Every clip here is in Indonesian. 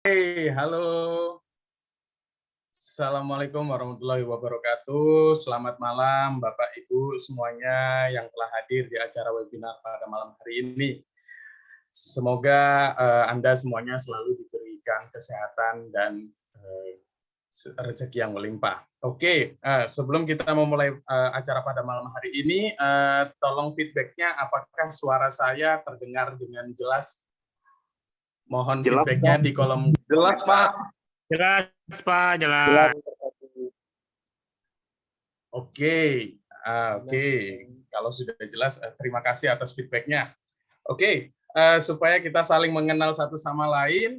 Halo. Assalamualaikum warahmatullahi wabarakatuh. Selamat malam Bapak Ibu semuanya yang telah hadir di acara webinar pada malam hari ini. Semoga Anda semuanya selalu diberikan kesehatan dan rezeki yang melimpah. Oke, sebelum kita memulai acara pada malam hari ini, tolong feedback-nya apakah suara saya terdengar dengan jelas? Mohon Jelas, feedback-nya Pak. di kolom Jelas, Pak. Jelas, Pak, jelas. Jelas. Oke, oke. Kalau sudah jelas, terima kasih atas feedback-nya. Oke, supaya kita saling mengenal satu sama lain,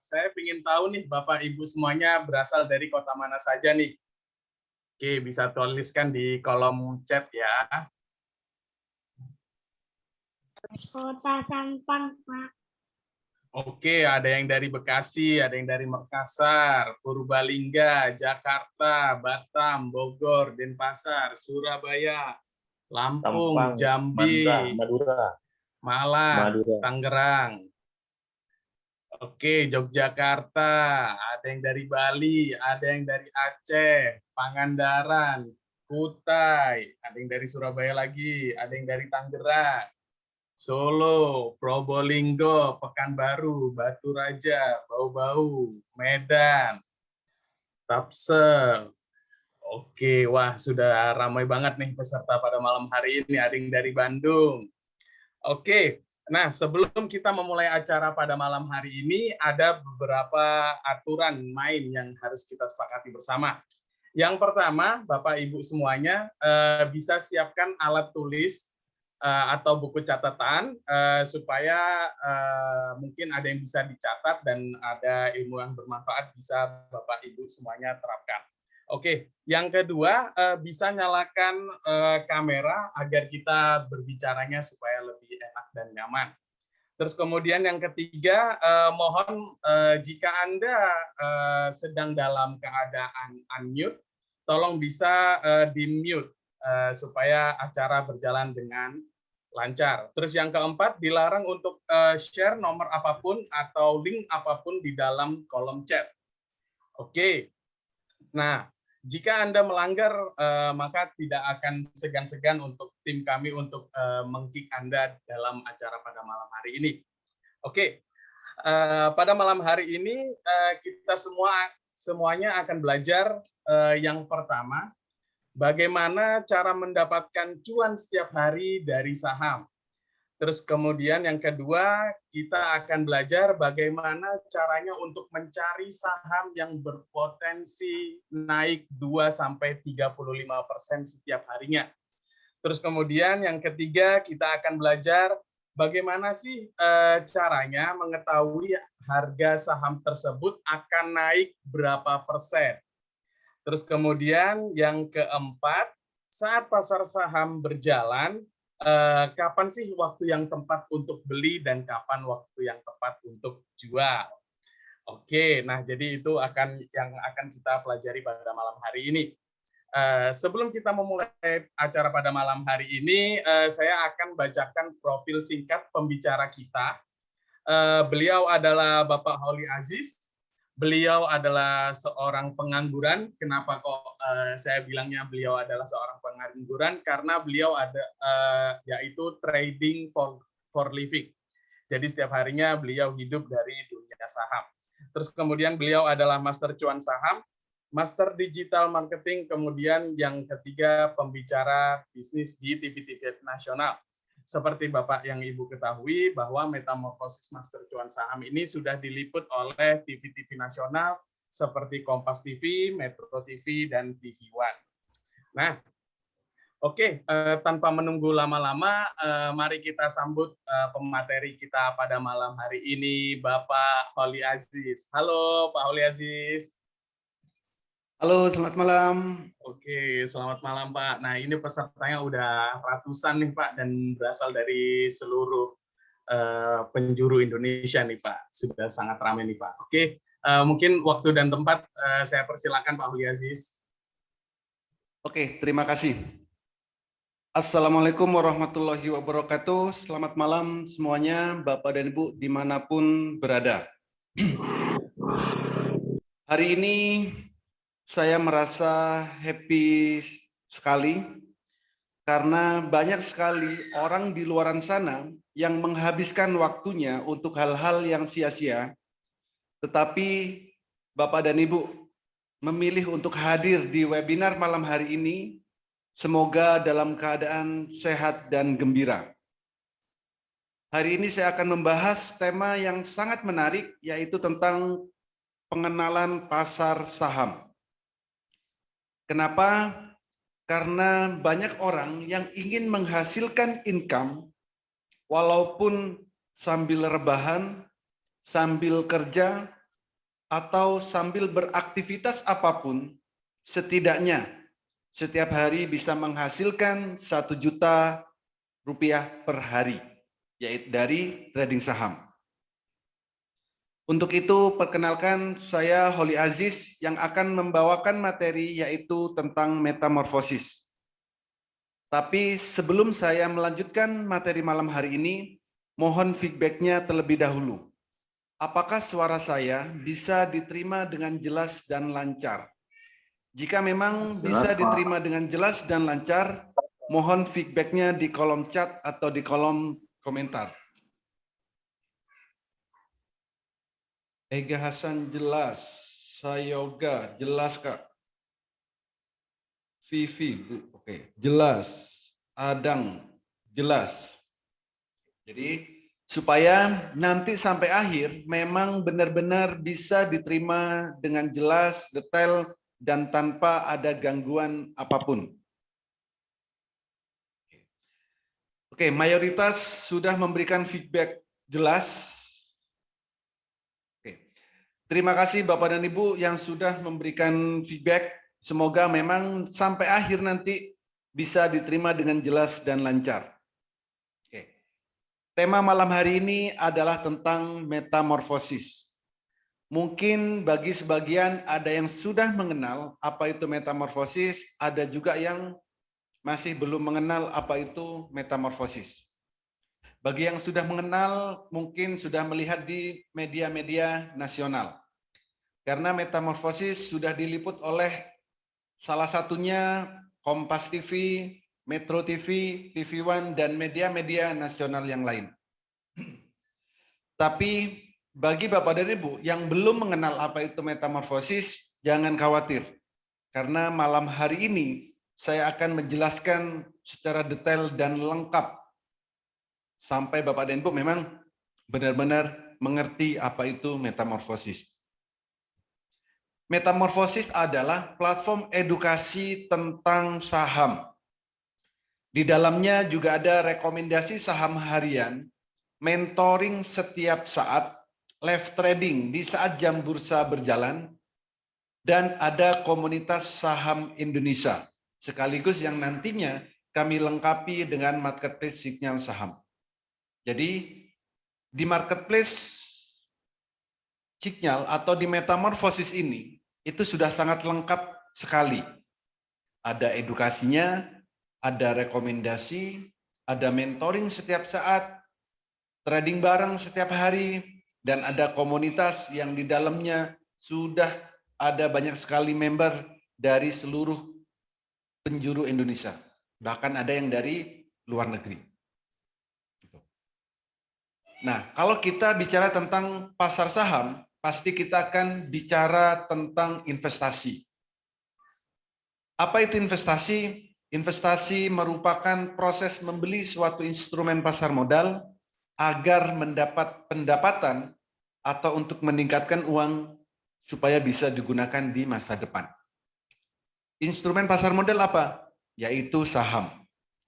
saya ingin tahu nih Bapak Ibu semuanya berasal dari kota mana saja nih? Oke, bisa tuliskan di kolom chat ya. Kota Sampang, Pak. Oke, ada yang dari Bekasi, ada yang dari Makassar, Purbalingga, Jakarta, Batam, Bogor, Denpasar, Surabaya, Lampung, Sampang, Jambi, Madura, Malang, Tangerang. Oke, Yogyakarta, ada yang dari Bali, ada yang dari Aceh, Pangandaran, Kutai, ada yang dari Surabaya lagi, ada yang dari Tangerang, Solo, Probolinggo, Pekanbaru, Batu Raja, Bau-Bau, Medan, Tapsel. Oke, wah sudah ramai banget nih peserta pada malam hari ini. Ada yang dari Bandung. Oke, nah sebelum kita memulai acara pada malam hari ini, ada beberapa aturan main yang harus kita sepakati bersama. Yang pertama, Bapak Ibu semuanya bisa siapkan alat tulis atau buku catatan supaya mungkin ada yang bisa dicatat dan ada ilmu yang bermanfaat bisa Bapak Ibu semuanya terapkan. Oke, yang kedua bisa nyalakan kamera agar kita berbicaranya supaya lebih enak dan nyaman. Terus kemudian yang ketiga, mohon jika Anda sedang dalam keadaan unmute, tolong bisa di-mute supaya acara berjalan dengan lancar. Terus yang keempat, dilarang untuk share nomor apapun atau link apapun di dalam kolom chat. Oke, nah jika Anda melanggar, maka tidak akan segan-segan untuk tim kami untuk meng-kick Anda dalam acara pada malam hari ini. Oke, pada malam hari ini kita semuanya akan belajar yang pertama, bagaimana cara mendapatkan cuan setiap hari dari saham. Terus kemudian yang kedua, kita akan belajar bagaimana caranya untuk mencari saham yang berpotensi naik 2-35% setiap harinya. Terus kemudian yang ketiga, kita akan belajar bagaimana sih caranya mengetahui harga saham tersebut akan naik berapa persen. Terus kemudian yang keempat, saat pasar saham berjalan, kapan sih waktu yang tepat untuk beli dan kapan waktu yang tepat untuk jual. Oke, nah jadi itu yang akan kita pelajari pada malam hari ini. Sebelum kita memulai acara pada malam hari ini, saya akan bacakan profil singkat pembicara kita. Beliau adalah Bapak Holly Aziz. Beliau adalah seorang pengangguran. Kenapa kok saya bilangnya beliau adalah seorang pengangguran? Karena beliau yaitu trading for living. Jadi setiap harinya beliau hidup dari dunia saham. Terus kemudian beliau adalah master cuan saham, master digital marketing, kemudian yang ketiga pembicara bisnis di TV-TV nasional. Seperti Bapak yang Ibu ketahui bahwa metamorfosis master cuan saham ini sudah diliput oleh TV-TV nasional seperti Kompas TV, Metro TV, dan TV One. Nah, oke, tanpa menunggu lama-lama, mari kita sambut pemateri kita pada malam hari ini, Bapak Holly Aziz. Halo, Pak Holly Aziz. Halo, selamat malam. Oke, selamat malam Pak. Nah ini pesertanya udah ratusan nih Pak dan berasal dari seluruh penjuru Indonesia nih Pak. Sudah sangat ramai nih Pak. Oke, mungkin waktu dan tempat saya persilakan Pak Holly Aziz. Oke, terima kasih. Assalamualaikum warahmatullahi wabarakatuh. Selamat malam semuanya, Bapak dan Ibu dimanapun berada. Hari ini saya merasa happy sekali karena banyak sekali orang di luar sana yang menghabiskan waktunya untuk hal-hal yang sia-sia, tetapi Bapak dan Ibu memilih untuk hadir di webinar malam hari ini. Semoga dalam keadaan sehat dan gembira. Hari ini saya akan membahas tema yang sangat menarik, yaitu tentang pengenalan pasar saham. Kenapa? Karena banyak orang yang ingin menghasilkan income walaupun sambil rebahan, sambil kerja, atau sambil beraktivitas apapun, setidaknya setiap hari bisa menghasilkan 1 juta rupiah per hari, yaitu dari trading saham. Untuk itu, perkenalkan saya Holly Aziz yang akan membawakan materi yaitu tentang metamorfosis. Tapi sebelum saya melanjutkan materi malam hari ini, mohon feedback-nya terlebih dahulu. Apakah suara saya bisa diterima dengan jelas dan lancar? Jika memang bisa diterima dengan jelas dan lancar, mohon feedback-nya di kolom chat atau di kolom komentar. Ega Hasan jelas, Sayoga jelas Kak. Vivi, oke, jelas. Adang jelas. Jadi supaya nanti sampai akhir memang benar-benar bisa diterima dengan jelas, detail, dan tanpa ada gangguan apapun. Oke, mayoritas sudah memberikan feedback jelas. Terima kasih Bapak dan Ibu yang sudah memberikan feedback. Semoga memang sampai akhir nanti bisa diterima dengan jelas dan lancar. Oke. Tema malam hari ini adalah tentang metamorfosis. Mungkin bagi sebagian ada yang sudah mengenal apa itu metamorfosis, ada juga yang masih belum mengenal apa itu metamorfosis. Bagi yang sudah mengenal, mungkin sudah melihat di media-media nasional. Karena metamorfosis sudah diliput oleh salah satunya Kompas TV, Metro TV, TV One, dan media-media nasional yang lain. Tapi bagi Bapak dan Ibu yang belum mengenal apa itu metamorfosis, jangan khawatir. Karena malam hari ini saya akan menjelaskan secara detail dan lengkap sampai Bapak dan Ibu memang benar-benar mengerti apa itu metamorfosis. Metamorfosis adalah platform edukasi tentang saham. Di dalamnya juga ada rekomendasi saham harian, mentoring setiap saat, live trading di saat jam bursa berjalan, dan ada komunitas saham Indonesia, sekaligus yang nantinya kami lengkapi dengan marketplace sinyal saham. Jadi di marketplace sinyal atau di metamorfosis ini itu sudah sangat lengkap sekali. Ada edukasinya, ada rekomendasi, ada mentoring setiap saat, trading bareng setiap hari, dan ada komunitas yang di dalamnya sudah ada banyak sekali member dari seluruh penjuru Indonesia. Bahkan ada yang dari luar negeri. Nah, kalau kita bicara tentang pasar saham, pasti kita akan bicara tentang investasi. Apa itu investasi? Investasi merupakan proses membeli suatu instrumen pasar modal agar mendapat pendapatan atau untuk meningkatkan uang supaya bisa digunakan di masa depan. Instrumen pasar modal apa? Yaitu saham.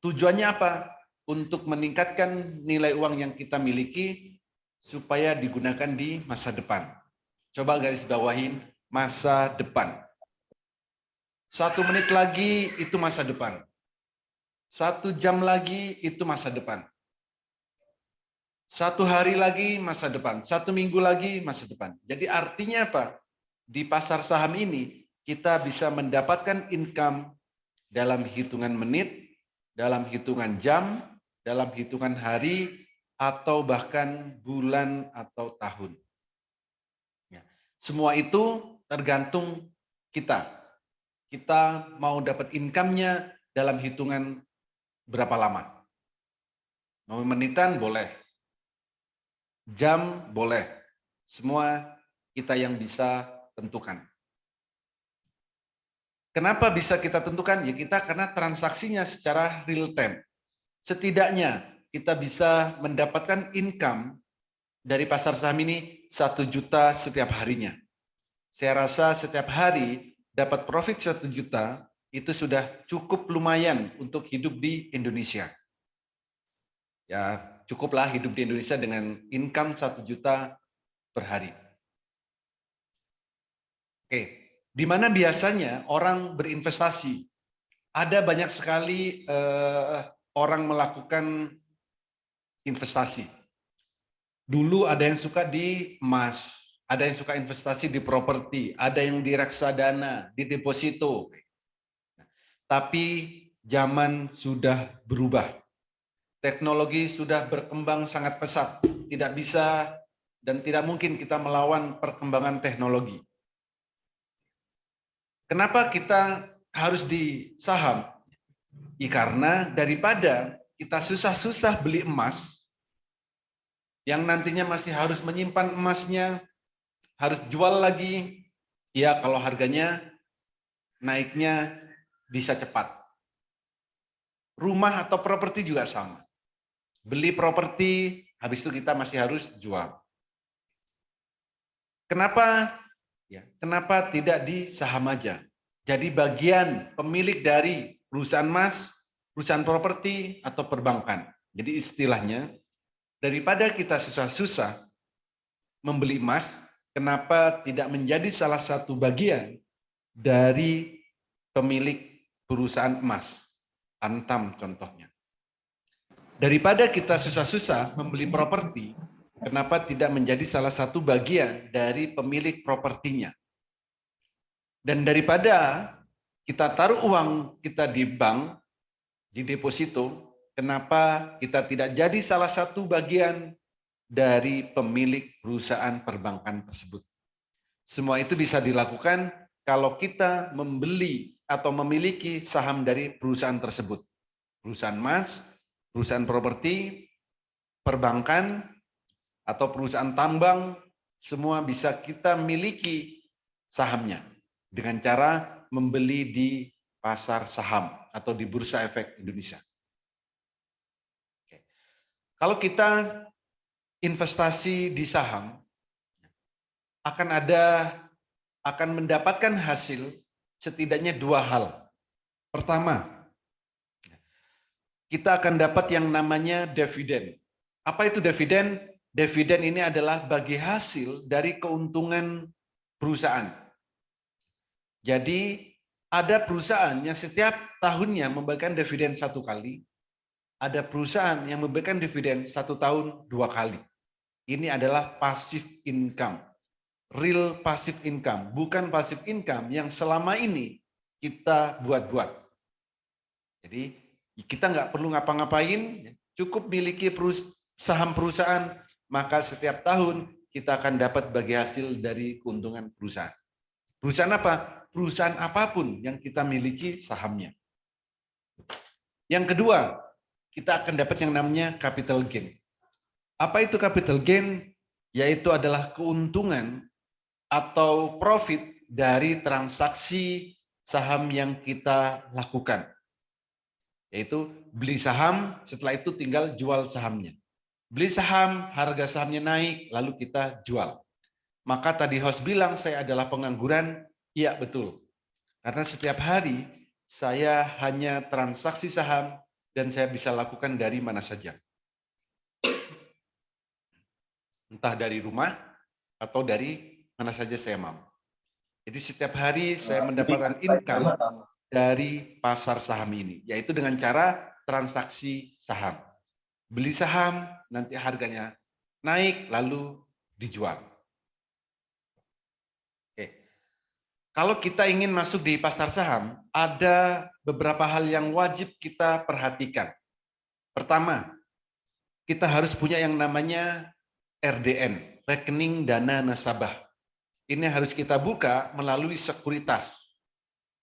Tujuannya apa? Untuk meningkatkan nilai uang yang kita miliki supaya digunakan di masa depan. Coba garis bawahin masa depan. 1 menit lagi itu masa depan. 1 jam lagi itu masa depan. 1 hari lagi masa depan. 1 minggu lagi masa depan. Jadi artinya apa? Di pasar saham ini kita bisa mendapatkan income dalam hitungan menit, dalam hitungan jam, dalam hitungan hari, atau bahkan bulan atau tahun. Semua itu tergantung kita. Kita mau dapat income-nya dalam hitungan berapa lama. Mau menitan boleh, jam boleh, semua kita yang bisa tentukan. Kenapa bisa kita tentukan? Ya kita karena transaksinya secara real time. Setidaknya kita bisa mendapatkan income dari pasar saham ini 1 juta setiap harinya. Saya rasa setiap hari dapat profit 1 juta itu sudah cukup lumayan untuk hidup di Indonesia. Ya cukuplah hidup di Indonesia dengan income 1 juta per hari. Oke, di mana biasanya orang berinvestasi? Ada banyak sekali orang melakukan investasi. Dulu ada yang suka di emas, ada yang suka investasi di properti, ada yang di reksadana, di deposito. Tapi zaman sudah berubah. Teknologi sudah berkembang sangat pesat. Tidak bisa dan tidak mungkin kita melawan perkembangan teknologi. Kenapa kita harus di saham? Ya, karena daripada kita susah-susah beli emas, yang nantinya masih harus menyimpan emasnya, harus jual lagi, ya kalau harganya naiknya bisa cepat. Rumah atau properti juga sama. Beli properti, habis itu kita masih harus jual. Kenapa? Ya, kenapa tidak di saham aja? Jadi bagian pemilik dari perusahaan emas, perusahaan properti, atau perbankan. Jadi istilahnya, daripada kita susah-susah membeli emas, kenapa tidak menjadi salah satu bagian dari pemilik perusahaan emas? Antam contohnya. Daripada kita susah-susah membeli properti, kenapa tidak menjadi salah satu bagian dari pemilik propertinya? Dan daripada kita taruh uang kita di bank, di deposito, kenapa kita tidak jadi salah satu bagian dari pemilik perusahaan perbankan tersebut? Semua itu bisa dilakukan kalau kita membeli atau memiliki saham dari perusahaan tersebut. Perusahaan emas, perusahaan properti, perbankan, atau perusahaan tambang, semua bisa kita miliki sahamnya dengan cara membeli di pasar saham atau di Bursa Efek Indonesia. Oke. Kalau kita investasi di saham, akan mendapatkan hasil setidaknya 2 hal. Pertama, kita akan dapat yang namanya dividen. Apa itu dividen? Dividen ini adalah bagi hasil dari keuntungan perusahaan. Jadi ada perusahaan yang setiap tahunnya membagikan dividen 1 kali. Ada perusahaan yang memberikan dividen 1 tahun 2 kali. Ini adalah passive income. Real passive income. Bukan passive income yang selama ini kita buat-buat. Jadi kita nggak perlu ngapa-ngapain, cukup miliki saham perusahaan, maka setiap tahun kita akan dapat bagi hasil dari keuntungan perusahaan. Perusahaan apa? Perusahaan apapun yang kita miliki sahamnya. Yang kedua, kita akan dapat yang namanya capital gain. Apa itu capital gain? Yaitu adalah keuntungan atau profit dari transaksi saham yang kita lakukan. Yaitu beli saham, setelah itu tinggal jual sahamnya. Beli saham, harga sahamnya naik, lalu kita jual. Maka tadi host bilang saya adalah pengangguran, iya betul. Karena setiap hari saya hanya transaksi saham dan saya bisa lakukan dari mana saja. Entah dari rumah atau dari mana saja saya mau. Jadi setiap hari saya mendapatkan income dari pasar saham ini, yaitu dengan cara transaksi saham. Beli saham, nanti harganya naik, lalu dijual. Oke. Kalau kita ingin masuk di pasar saham, ada beberapa hal yang wajib kita perhatikan. Pertama, kita harus punya yang namanya RDN, rekening dana nasabah. ini harus kita buka melalui sekuritas.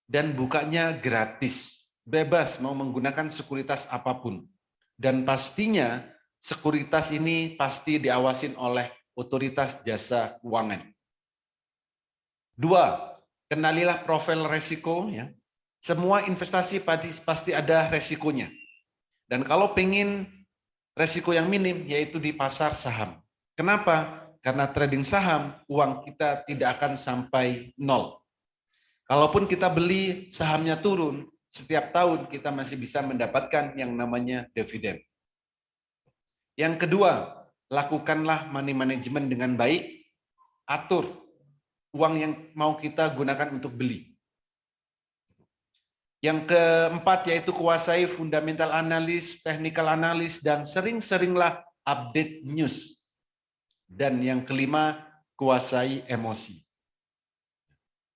Dan bukanya gratis. Bebas mau menggunakan sekuritas apapun. Dan pastinya sekuritas ini pasti diawasin oleh otoritas jasa keuangan. 2, kenalilah profil resiko. Ya. Semua investasi pasti ada resikonya. Dan kalau pengen resiko yang minim, yaitu di pasar saham. Kenapa? Karena trading saham, uang kita tidak akan sampai nol. Kalaupun kita beli sahamnya turun, setiap tahun kita masih bisa mendapatkan yang namanya dividen. Yang kedua, lakukanlah money management dengan baik, atur uang yang mau kita gunakan untuk beli. Yang keempat yaitu kuasai fundamental analis, technical analis, dan sering-seringlah update news. Dan yang kelima, kuasai emosi.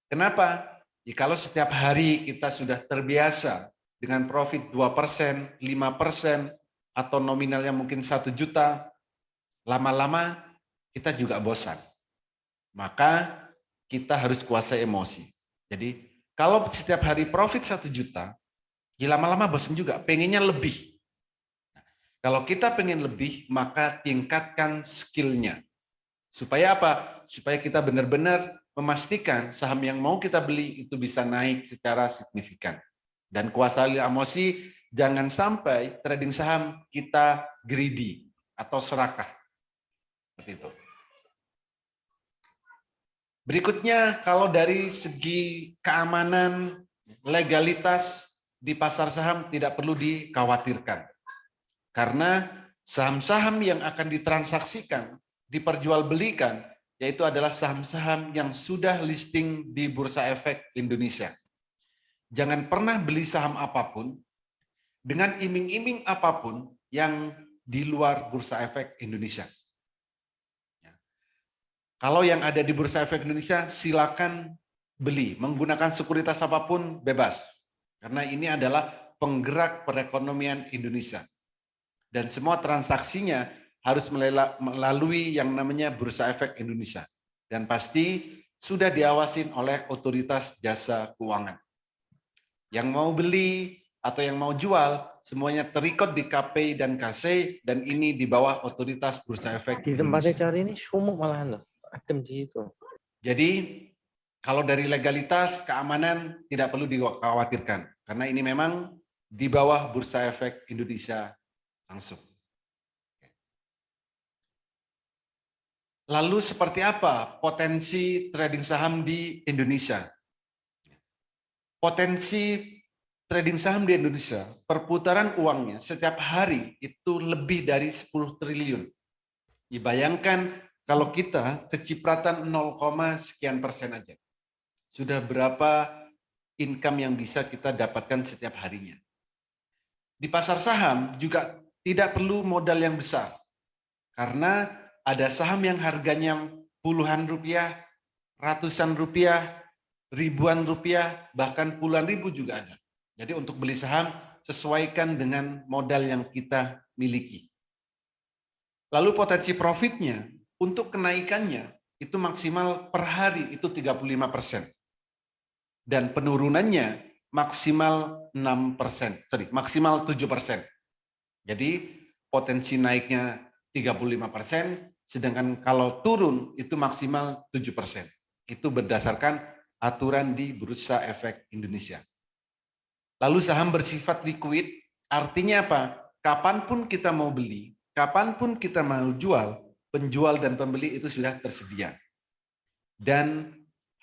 Kenapa? Ya, kalau setiap hari kita sudah terbiasa dengan profit 2%, 5%, atau nominalnya mungkin 1 juta, lama-lama kita juga bosan. Maka kita harus kuasai emosi. Jadi, kalau setiap hari profit 1 juta, ya lama-lama bosan juga, pengennya lebih. Kalau kita pengen lebih, maka tingkatkan skill-nya. Supaya apa? Supaya kita benar-benar memastikan saham yang mau kita beli itu bisa naik secara signifikan. Dan kuasai emosi, jangan sampai trading saham kita greedy atau serakah. Seperti itu. Berikutnya, kalau dari segi keamanan, legalitas di pasar saham tidak perlu dikhawatirkan. Karena saham-saham yang akan ditransaksikan, diperjualbelikan, yaitu adalah saham-saham yang sudah listing di Bursa Efek Indonesia. Jangan pernah beli saham apapun dengan iming-iming apapun yang di luar Bursa Efek Indonesia. Kalau yang ada di Bursa Efek Indonesia, silakan beli. Menggunakan sekuritas apapun bebas. Karena ini adalah penggerak perekonomian Indonesia. Dan semua transaksinya harus melalui yang namanya Bursa Efek Indonesia. Dan pasti sudah diawasin oleh otoritas jasa keuangan. Yang mau beli atau yang mau jual, semuanya terikut di KPI dan KC, dan ini di bawah otoritas Bursa Efek Di tempatnya Indonesia. cari ini sumuk malahan loh. Adem di situ. Jadi kalau dari legalitas, keamanan tidak perlu dikhawatirkan. Karena ini memang di bawah Bursa Efek Indonesia langsung. Lalu seperti apa potensi trading saham di Indonesia? Potensi trading saham di Indonesia, perputaran uangnya setiap hari itu lebih dari 10 triliun. Bayangkan kalau kita kecipratan 0, sekian persen aja. Sudah berapa income yang bisa kita dapatkan setiap harinya. Di pasar saham juga tidak perlu modal yang besar. Karena ada saham yang harganya puluhan rupiah, ratusan rupiah, ribuan rupiah, bahkan puluhan ribu juga ada. Jadi untuk beli saham, sesuaikan dengan modal yang kita miliki. Lalu potensi profitnya, untuk kenaikannya, itu maksimal per hari itu 35%. Dan penurunannya maksimal 6%, maksimal 7%. Jadi potensi naiknya 35%, sedangkan kalau turun itu maksimal 7%. Itu berdasarkan aturan di Bursa Efek Indonesia. Lalu saham bersifat liquid, artinya apa? Kapanpun kita mau beli, kapanpun kita mau jual, penjual dan pembeli itu sudah tersedia. Dan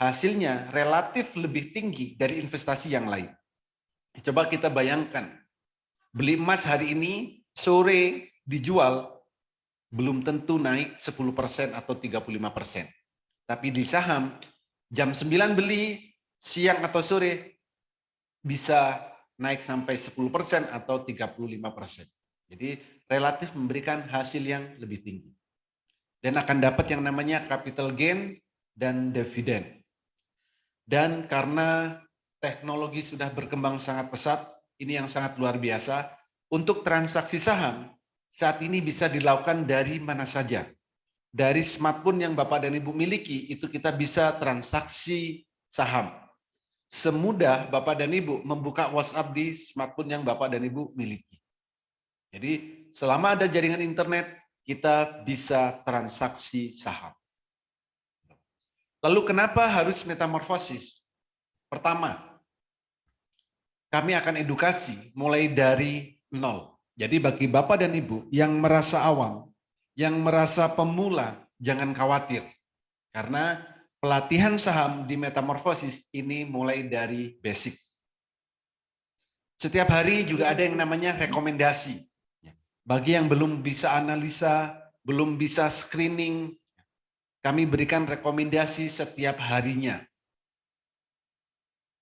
hasilnya relatif lebih tinggi dari investasi yang lain. Coba kita bayangkan, beli emas hari ini, sore dijual, belum tentu naik 10% atau 35%. Tapi di saham, jam 9 beli, siang atau sore, bisa naik sampai 10% atau 35%. Jadi relatif memberikan hasil yang lebih tinggi. Dan akan dapat yang namanya capital gain dan dividen. Dan karena teknologi sudah berkembang sangat pesat, ini yang sangat luar biasa, untuk transaksi saham saat ini bisa dilakukan dari mana saja. dari smartphone yang Bapak dan Ibu miliki, itu kita bisa transaksi saham. Semudah Bapak dan Ibu membuka WhatsApp di smartphone yang Bapak dan Ibu miliki. Jadi selama ada jaringan internet, kita bisa transaksi saham. Lalu kenapa harus metamorfosis? Pertama, kami akan edukasi mulai dari nol. Jadi bagi Bapak dan Ibu yang merasa awam, yang merasa pemula, jangan khawatir. Karena pelatihan saham di metamorfosis ini mulai dari basic. Setiap hari juga ada yang namanya rekomendasi. Bagi yang belum bisa analisa, belum bisa screening, kami berikan rekomendasi setiap harinya.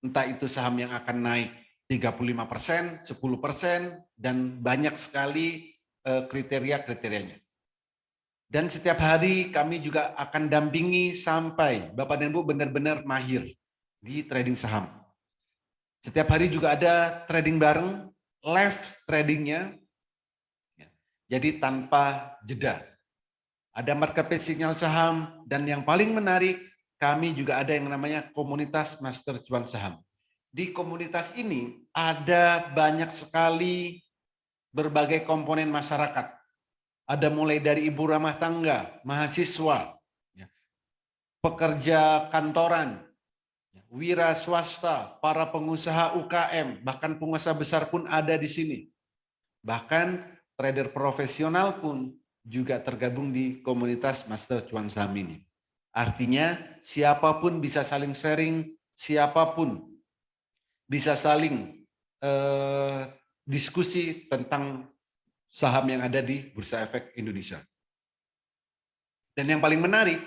Entah itu saham yang akan naik 35%, 10%, dan banyak sekali kriteria-kriterianya. Dan setiap hari kami juga akan dampingi sampai Bapak dan Ibu benar-benar mahir di trading saham. Setiap hari juga ada trading bareng, live tradingnya, jadi tanpa jeda. Ada marketplace sinyal saham, dan yang paling menarik, kami juga ada yang namanya komunitas Master Cuan Saham. Di komunitas ini ada banyak sekali berbagai komponen masyarakat. Ada mulai dari ibu rumah tangga, mahasiswa, pekerja kantoran, wira swasta, para pengusaha UKM, bahkan pengusaha besar pun ada di sini. Bahkan trader profesional pun juga tergabung di komunitas Master Cuan Saham ini. Artinya siapapun bisa saling sharing, siapapun bisa saling diskusi tentang saham yang ada di Bursa Efek Indonesia. Dan yang paling menarik,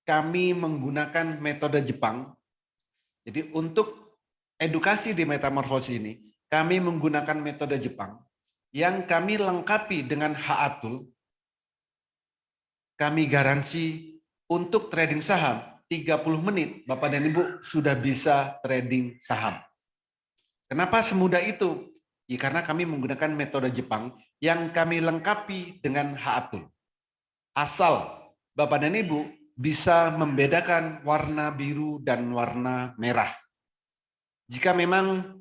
kami menggunakan metode Jepang. Jadi untuk edukasi di metamorfosis ini, kami menggunakan metode Jepang yang kami lengkapi dengan Haatul. Kami garansi untuk trading saham 30 menit Bapak dan Ibu sudah bisa trading saham. Kenapa semudah itu? Ya, karena kami menggunakan metode Jepang yang kami lengkapi dengan Haatul. Asal Bapak dan Ibu bisa membedakan warna biru dan warna merah. Jika memang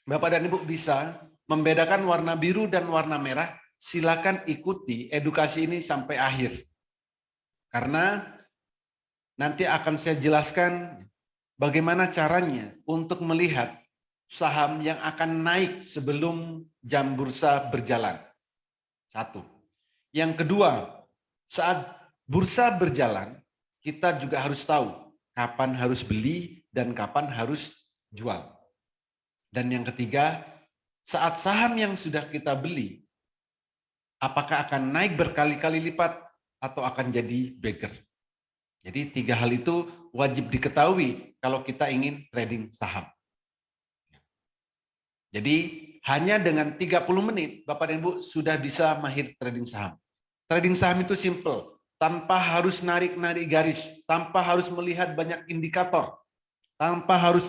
Bapak dan Ibu bisa membedakan warna biru dan warna merah, silakan ikuti edukasi ini sampai akhir. Karena nanti akan saya jelaskan bagaimana caranya untuk melihat saham yang akan naik sebelum jam bursa berjalan. Satu. Yang kedua, saat bursa berjalan, kita juga harus tahu kapan harus beli dan kapan harus jual. Dan yang ketiga, saat saham yang sudah kita beli, apakah akan naik berkali-kali lipat atau akan jadi beggar. Jadi 3 hal itu wajib diketahui kalau kita ingin trading saham. Jadi hanya dengan 30 menit Bapak dan Ibu sudah bisa mahir trading saham. Trading saham itu simple, tanpa harus narik-narik garis, tanpa harus melihat banyak indikator, tanpa harus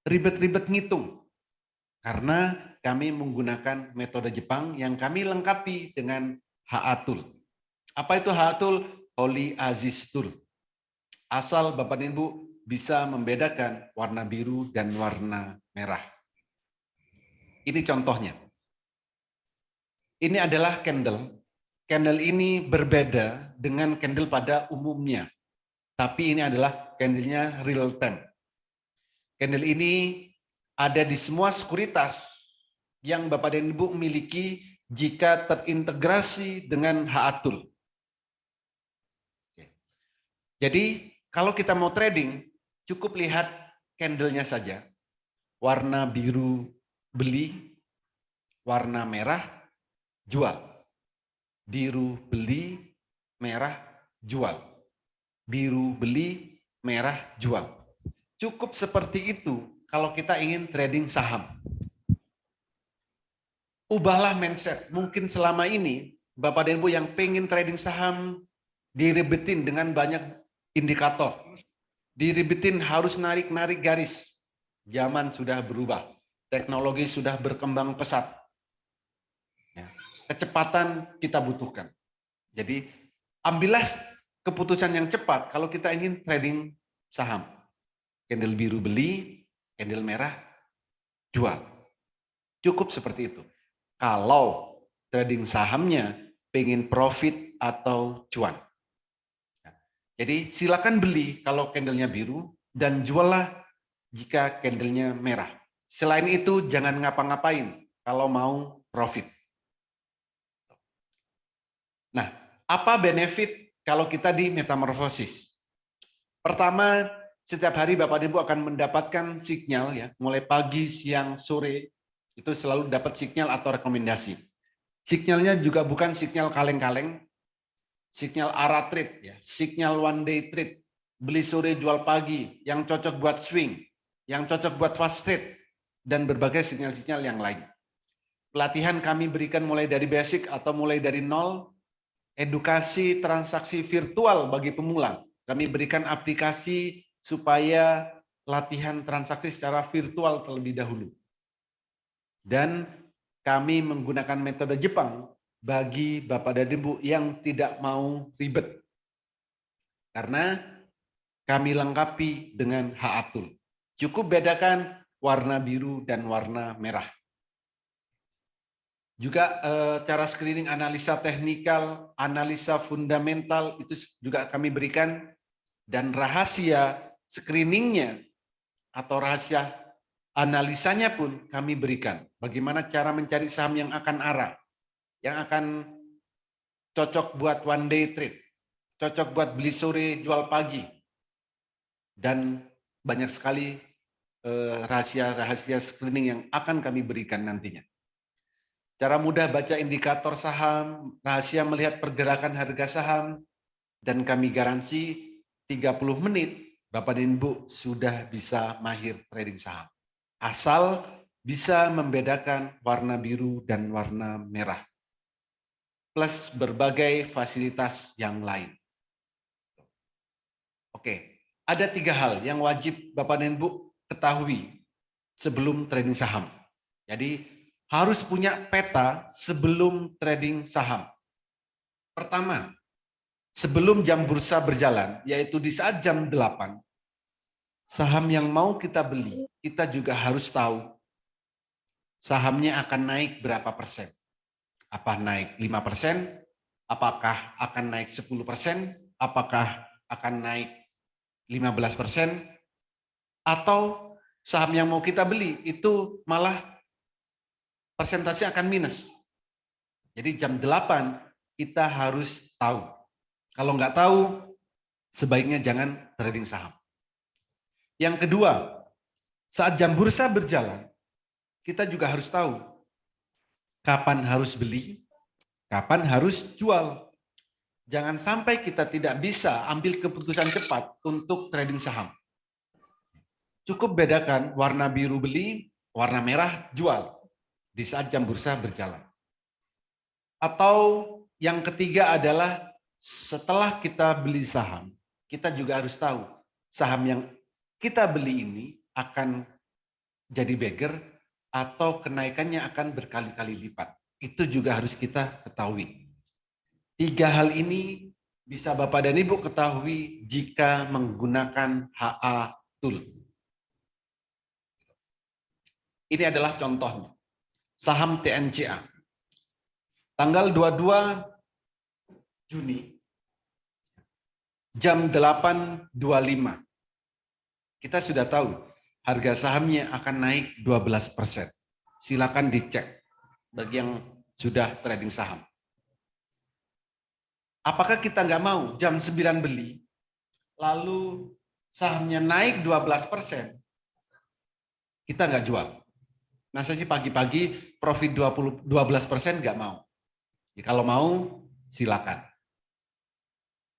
ribet-ribet ngitung. Karena kami menggunakan metode Jepang yang kami lengkapi dengan Haatul. Apa itu Haatul? Holy Aziz Tool. Asal Bapak dan Ibu bisa membedakan warna biru dan warna merah. Ini contohnya. Ini adalah candle. Candle ini berbeda dengan candle pada umumnya. Tapi ini adalah candlenya real time. Candle ini ada di semua sekuritas yang Bapak dan Ibu miliki jika terintegrasi dengan Haatul. Jadi kalau kita mau trading, cukup lihat candlenya saja. Warna biru beli, warna merah jual. Biru beli, merah jual. Biru beli, merah jual. Cukup seperti itu kalau kita ingin trading saham. Ubahlah mindset. Mungkin selama ini Bapak dan Ibu yang pengen trading saham diribetin dengan banyak indikator. Diribetin harus narik-narik garis. Zaman sudah berubah. Teknologi sudah berkembang pesat. Ya, kecepatan kita butuhkan. Jadi ambillah keputusan yang cepat kalau kita ingin trading saham. Candle biru beli, candle merah jual. Cukup seperti itu. Kalau trading sahamnya pengen profit atau cuan. Jadi silakan beli kalau candlenya biru dan juallah jika candlenya merah. Selain itu jangan ngapa-ngapain kalau mau profit. Nah, apa benefit kalau kita di metamorfosis? Pertama, setiap hari Bapak dan Ibu akan mendapatkan sinyal ya, mulai pagi, siang, sore itu selalu dapat sinyal atau rekomendasi. Sinyalnya juga bukan sinyal kaleng-kaleng, sinyal arah trade ya, sinyal one day trade, beli sore jual pagi, yang cocok buat swing, yang cocok buat fast trade dan berbagai sinyal-sinyal yang lain. Pelatihan kami berikan mulai dari basic atau mulai dari nol, edukasi transaksi virtual bagi pemula. Kami berikan aplikasi supaya latihan transaksi secara virtual terlebih dahulu. Dan kami menggunakan metode Jepang bagi Bapak dan Ibu yang tidak mau ribet. Karena kami lengkapi dengan HA-Tool. Cukup bedakan warna biru dan warna merah. Juga cara screening analisa teknikal, analisa fundamental itu juga kami berikan, dan rahasia screeningnya atau rahasia analisanya pun kami berikan. Bagaimana cara mencari saham yang akan arah, yang akan cocok buat one day trade, cocok buat beli sore jual pagi, dan banyak sekali rahasia-rahasia screening yang akan kami berikan nantinya. Cara mudah baca indikator saham, rahasia melihat pergerakan harga saham, dan kami garansi 30 menit Bapak dan Ibu sudah bisa mahir trading saham. Asal bisa membedakan warna biru dan warna merah. Plus berbagai fasilitas yang lain. Oke, ada 3 hal yang wajib Bapak dan Ibu ketahui sebelum trading saham. Jadi harus punya peta sebelum trading saham. Pertama, sebelum jam bursa berjalan, yaitu di saat jam 8, saham yang mau kita beli, kita juga harus tahu sahamnya akan naik berapa persen. Apa naik 5%? Apakah akan naik 10%? Apakah akan naik 15%? Atau saham yang mau kita beli itu malah persentase akan minus. Jadi jam 8 kita harus tahu. Kalau nggak tahu, sebaiknya jangan trading saham. Yang kedua, saat jam bursa berjalan, kita juga harus tahu kapan harus beli, kapan harus jual. Jangan sampai kita tidak bisa ambil keputusan cepat untuk trading saham. Cukup bedakan warna biru beli, warna merah jual di saat jam bursa berjalan. Atau yang ketiga adalah setelah kita beli saham, kita juga harus tahu saham yang kita beli ini akan jadi beggar atau kenaikannya akan berkali-kali lipat. Itu juga harus kita ketahui. 3 hal ini bisa Bapak dan Ibu ketahui jika menggunakan HA-Tool. Ini adalah contohnya. Saham TNCA. Tanggal 22 Juni, jam 8.25. Kita sudah tahu harga sahamnya akan naik 12%. Silakan dicek bagi yang sudah trading saham. Apakah kita nggak mau jam 9 beli, lalu sahamnya naik 12%, kita nggak jual. Nah, saya sih pagi-pagi profit 12% nggak mau. Ya, kalau mau, silakan.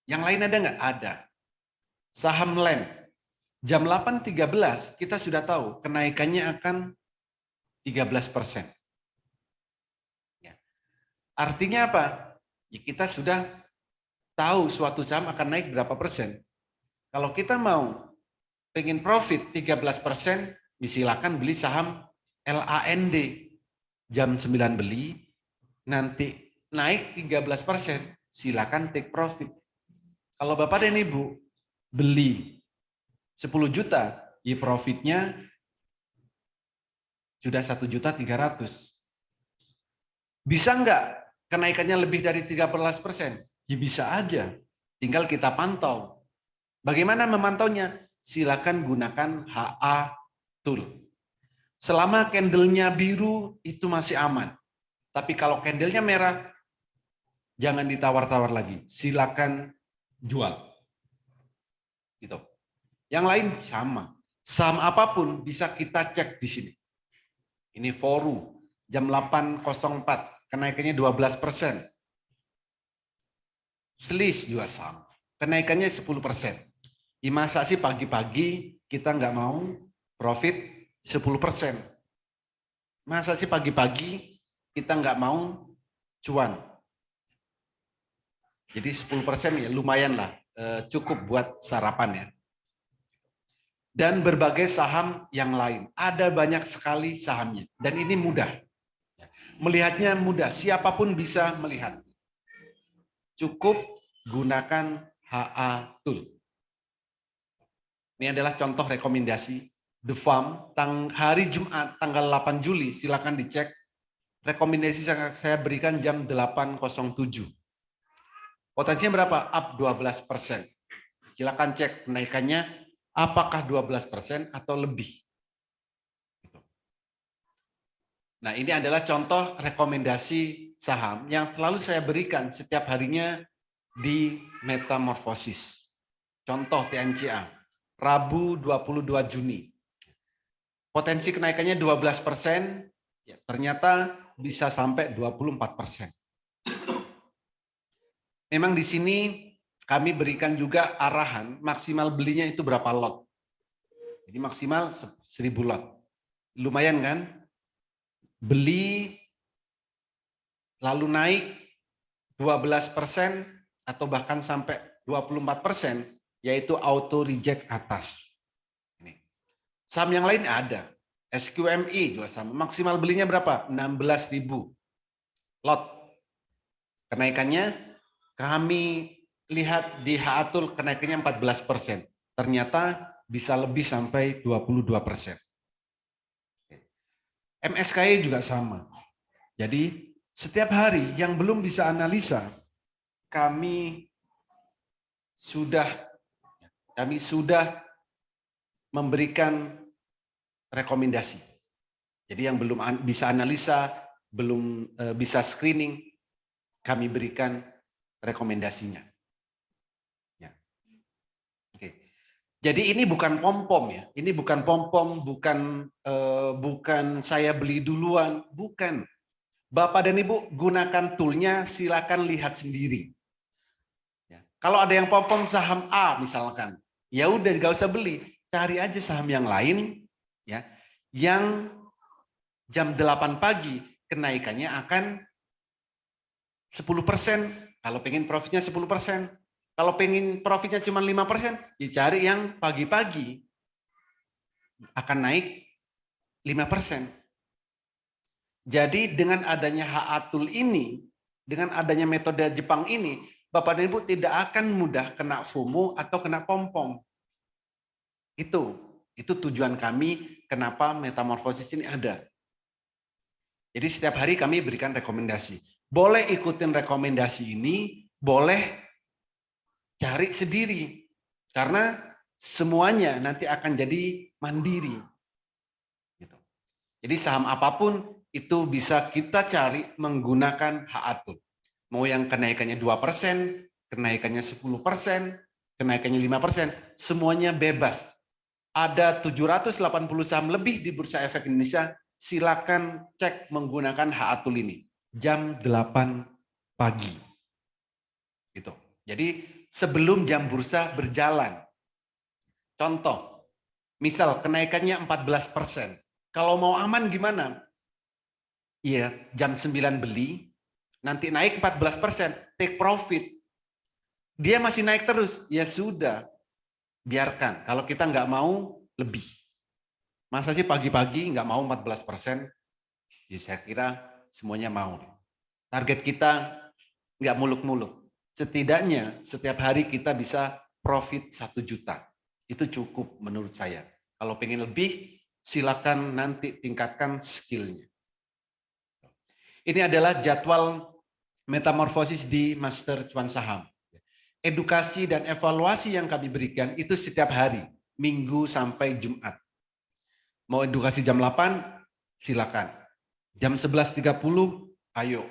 Yang lain ada nggak? Ada. Saham LEN. Jam 8.13 kita sudah tahu kenaikannya akan 13%. Ya. Artinya apa? Ya, kita sudah tahu suatu saham akan naik berapa persen. Kalau kita mau pengen profit 13%, silakan beli saham LAND. Jam 9 beli, nanti naik 13%, silakan take profit. Kalau Bapak dan Ibu beli 10 juta, ya profitnya sudah 1.300.000. Bisa enggak kenaikannya lebih dari 13%? Ya bisa aja. Tinggal kita pantau. Bagaimana memantaunya? Silakan gunakan HA Tool. Selama candle-nya biru itu masih aman. Tapi kalau candle-nya merah, jangan ditawar-tawar lagi. Silakan jual. Gitu. Yang lain sama. Saham apapun bisa kita cek di sini. Ini Foru jam 8.04. Kenaikannya 12%. Slis juga sama. Kenaikannya 10%. Ya, masa sih pagi-pagi kita nggak mau profit 10%? Masa sih pagi-pagi kita nggak mau cuan? Jadi 10% ya lumayan lah. Cukup buat sarapan ya. Dan berbagai saham yang lain. Ada banyak sekali sahamnya. Dan ini mudah. Melihatnya mudah, siapapun bisa melihat. Cukup gunakan HA Tool. Ini adalah contoh rekomendasi The Farm hari Jumat tanggal 8 Juli, silakan dicek. Rekomendasi saya berikan jam 8.07. Potensinya berapa? Up 12%. Silakan cek kenaikannya apakah 12% atau lebih. Nah, ini adalah contoh rekomendasi saham yang selalu saya berikan setiap harinya di Metamorfosis. Contoh TNCA, Rabu 22 Juni. Potensi kenaikannya 12%, ya, ternyata bisa sampai 24%. Memang di sini kami berikan juga arahan maksimal belinya itu berapa lot. Jadi maksimal 1.000 lot. Lumayan kan? Beli lalu naik 12% atau bahkan sampai 24%, yaitu auto reject atas. Ini. Saham yang lain ada. SQMI juga sama. Maksimal belinya berapa? 16.000 lot. Kenaikannya kami lihat di HA Tool kenaikannya 14%. Ternyata bisa lebih sampai 22%. MSKI juga sama. Jadi setiap hari yang belum bisa analisa, kami sudah memberikan rekomendasi. Jadi yang belum bisa analisa, belum bisa screening, kami berikan rekomendasinya. Ya. Oke. Jadi ini bukan pom-pom ya, ini bukan pom-pom, bukan saya beli duluan, bukan. Bapak dan Ibu gunakan toolnya, silakan lihat sendiri. Ya. Kalau ada yang pom-pom saham A misalkan, ya udah nggak usah beli, cari aja saham yang lain, ya, yang jam 8 pagi kenaikannya akan 10%. Kalau pengen profitnya 10%. Kalau pengen profitnya cuma 5%, dicari yang pagi-pagi akan naik 5%. Jadi dengan adanya HA Tool ini, dengan adanya metode Jepang ini, Bapak dan Ibu tidak akan mudah kena FOMO atau kena pom-pom. Itu tujuan kami kenapa Metamorfosis ini ada. Jadi setiap hari kami berikan rekomendasi. Boleh ikutin rekomendasi ini, boleh cari sendiri, karena semuanya nanti akan jadi mandiri. Gitu. Jadi saham apapun itu bisa kita cari menggunakan HA Tool. Mau yang kenaikannya 2%, kenaikannya 10%, kenaikannya 5%, semuanya bebas. Ada 780 saham lebih di Bursa Efek Indonesia, silakan cek menggunakan HA Tool ini. Jam 8 pagi. Gitu. Jadi sebelum jam bursa berjalan. Contoh, misal kenaikannya 14%. Kalau mau aman gimana? Iya, jam 9 beli, nanti naik 14%, take profit. Dia masih naik terus, ya sudah, biarkan. Kalau kita nggak mau, lebih. Masa sih pagi-pagi nggak mau 14%? Ya, saya kira semuanya mau. Target kita nggak muluk-muluk. Setidaknya setiap hari kita bisa profit 1 juta. Itu cukup menurut saya. Kalau pengen lebih, silakan nanti tingkatkan skillnya. Ini adalah jadwal metamorfosis di Master Cuan Saham. Edukasi dan evaluasi yang kami berikan itu setiap hari, Minggu sampai Jumat. Mau edukasi jam 8, silakan. Jam 11.30, ayo.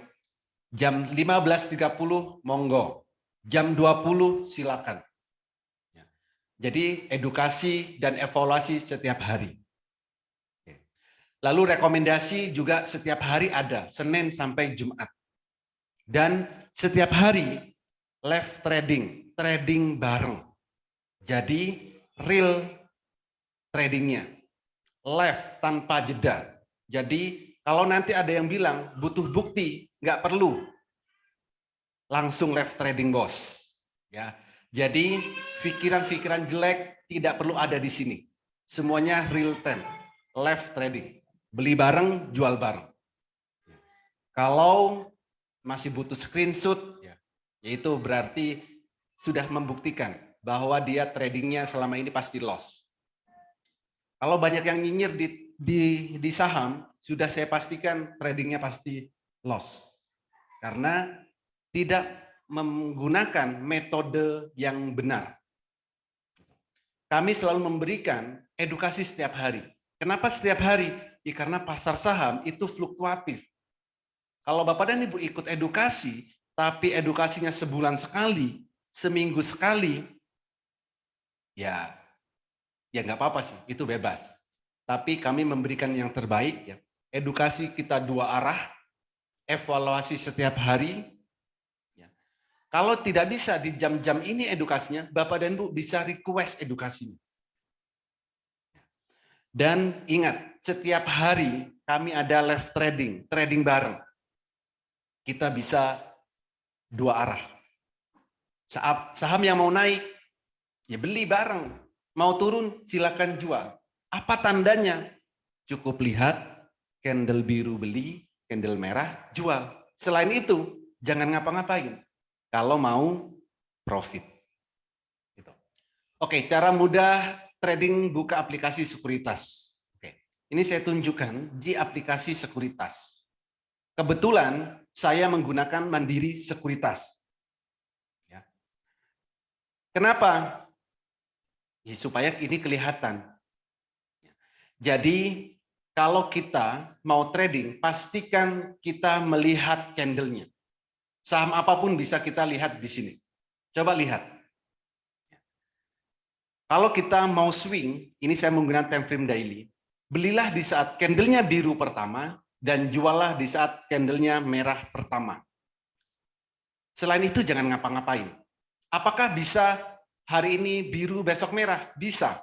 Jam 15.30, monggo. Jam 20, silakan. Jadi edukasi dan evaluasi setiap hari. Lalu rekomendasi juga setiap hari ada, Senin sampai Jumat. Dan setiap hari live trading, trading bareng. Jadi real tradingnya, live tanpa jeda. Jadi kalau nanti ada yang bilang butuh bukti, nggak perlu. Langsung live trading bos. Ya, jadi pikiran-pikiran jelek tidak perlu ada di sini. Semuanya real time, live trading. Beli bareng, jual bareng. Kalau masih butuh screenshot, yaitu berarti sudah membuktikan bahwa dia tradingnya selama ini pasti loss. Kalau banyak yang nyinyir di saham, sudah saya pastikan tradingnya pasti loss. Karena tidak menggunakan metode yang benar. Kami selalu memberikan edukasi setiap hari. Kenapa setiap hari? Ya, karena pasar saham itu fluktuatif. Kalau Bapak dan Ibu ikut edukasi, tapi edukasinya sebulan sekali, seminggu sekali, ya nggak apa-apa sih, itu bebas. Tapi kami memberikan yang terbaik. Ya. Edukasi kita 2 arah, evaluasi setiap hari. Ya. Kalau tidak bisa di jam-jam ini edukasinya, Bapak dan Ibu bisa request edukasinya. Dan ingat, setiap hari kami ada live trading, trading bareng. Kita bisa 2 arah. Saham yang mau naik, ya beli bareng. Mau turun, silakan jual. Apa tandanya? Cukup lihat, candle biru beli, candle merah jual. Selain itu, jangan ngapa-ngapain. Kalau mau profit. Gitu. Oke, cara mudah trading buka aplikasi sekuritas. Oke, ini saya tunjukkan di aplikasi sekuritas. Kebetulan saya menggunakan Mandiri Sekuritas. Ya. Kenapa? Ya, supaya ini kelihatan. Jadi kalau kita mau trading, pastikan kita melihat candlenya. Saham apapun bisa kita lihat di sini. Coba lihat. Kalau kita mau swing, ini saya menggunakan time frame daily. Belilah di saat candlenya biru pertama dan juallah di saat candlenya merah pertama. Selain itu jangan ngapa-ngapain. Apakah bisa hari ini biru besok merah? Bisa.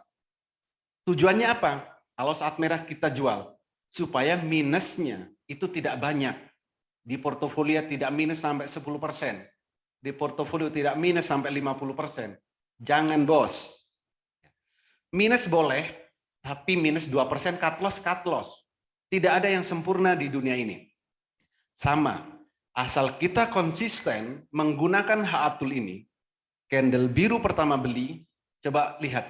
Tujuannya apa? Kalau saat merah kita jual, supaya minusnya itu tidak banyak. Di portofolio tidak minus sampai 10%. Di portofolio tidak minus sampai 50%. Jangan bos. Minus boleh, tapi minus 2% cut loss. Tidak ada yang sempurna di dunia ini. Sama, asal kita konsisten menggunakan HA-Tool ini, candle biru pertama beli, coba lihat.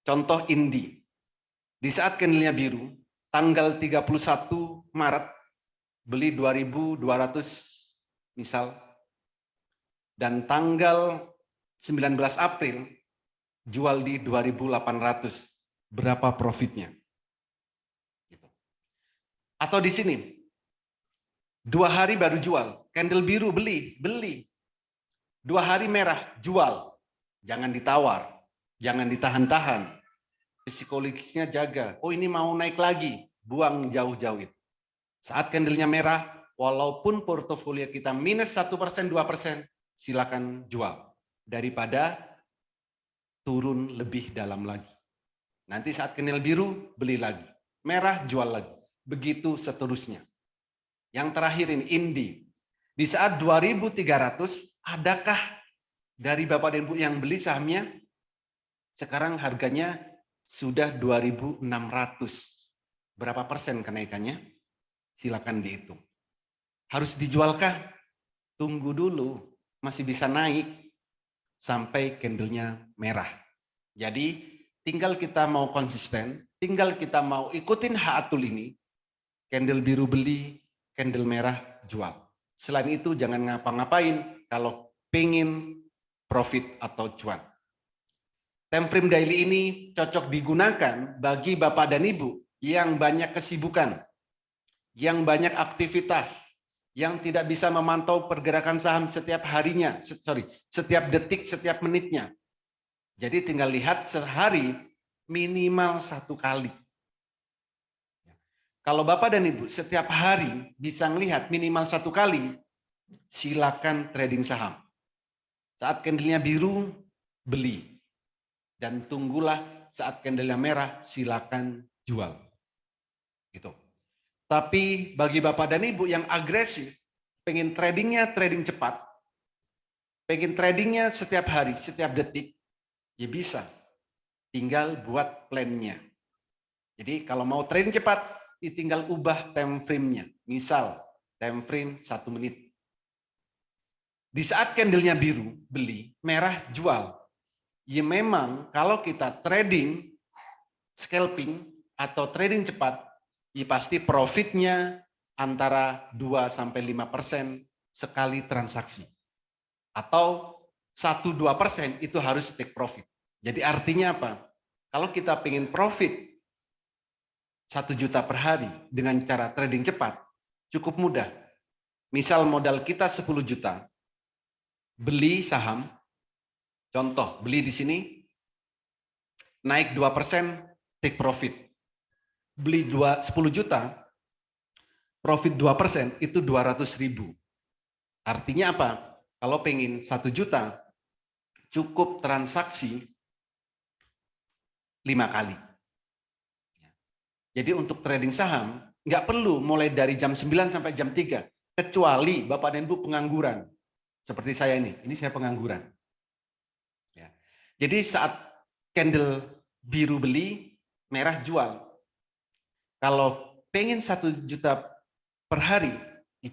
Contoh Indi. Di saat candlenya biru, tanggal 31 Maret, beli 2.200 misal, dan tanggal 19 April, jual di 2.800. Berapa profitnya? Atau di sini, 2 hari baru jual, candle biru beli. 2 hari merah, jual. Jangan ditawar, jangan ditahan-tahan. Psikologisnya jaga. Oh ini mau naik lagi, buang jauh-jauh itu. Saat candlenya merah, walaupun portofolio kita minus 1%, 2%, silakan jual. Daripada turun lebih dalam lagi. Nanti saat candle biru, beli lagi. Merah, jual lagi. Begitu seterusnya. Yang terakhir ini, Indi. Di saat 2.300, adakah dari Bapak dan Ibu yang beli sahamnya? Sekarang harganya sudah 2.600. Berapa persen kenaikannya? Silakan dihitung. Harus dijualkah? Tunggu dulu. masih bisa naik sampai candlenya merah. Jadi tinggal kita mau konsisten, tinggal kita mau ikutin Haatul ini, candle biru beli, candle merah jual. Selain itu jangan ngapa-ngapain kalau pengen profit atau cuan. Time frame daily ini cocok digunakan bagi Bapak dan Ibu yang banyak kesibukan, yang banyak aktivitas, yang tidak bisa memantau pergerakan saham setiap harinya, setiap detik, setiap menitnya. Jadi tinggal lihat sehari minimal 1 kali. Kalau Bapak dan Ibu setiap hari bisa melihat minimal 1 kali, silakan trading saham. Saat candlenya biru, beli. Dan tunggulah saat candlenya merah, silakan jual. Gitu. Tapi bagi Bapak dan Ibu yang agresif, pengen tradingnya trading cepat, pengen tradingnya setiap hari, setiap detik, ya bisa. Tinggal buat plan-nya. Jadi kalau mau trading cepat, tinggal ubah time frame-nya. Misal, time frame 1 menit. Di saat candlenya biru, beli, merah, jual. Ya memang kalau kita trading, scalping, atau trading cepat, ya pasti profitnya antara 2-5% sekali transaksi. Atau 1-2% itu harus take profit. Jadi artinya apa? Kalau kita pengen profit 1 juta per hari dengan cara trading cepat, cukup mudah. Misal modal kita 10 juta, beli saham, contoh beli di sini, naik 2%, take profit. Beli 10 juta, profit 2%, itu 200.000. Artinya apa? Kalau pengen 1 juta, cukup transaksi 5 kali. Jadi untuk trading saham, nggak perlu mulai dari jam 9 sampai jam 3, kecuali Bapak dan Ibu pengangguran. Seperti saya ini saya pengangguran. Ya. Jadi saat candle biru beli, merah jual. Kalau pengen 1 juta per hari,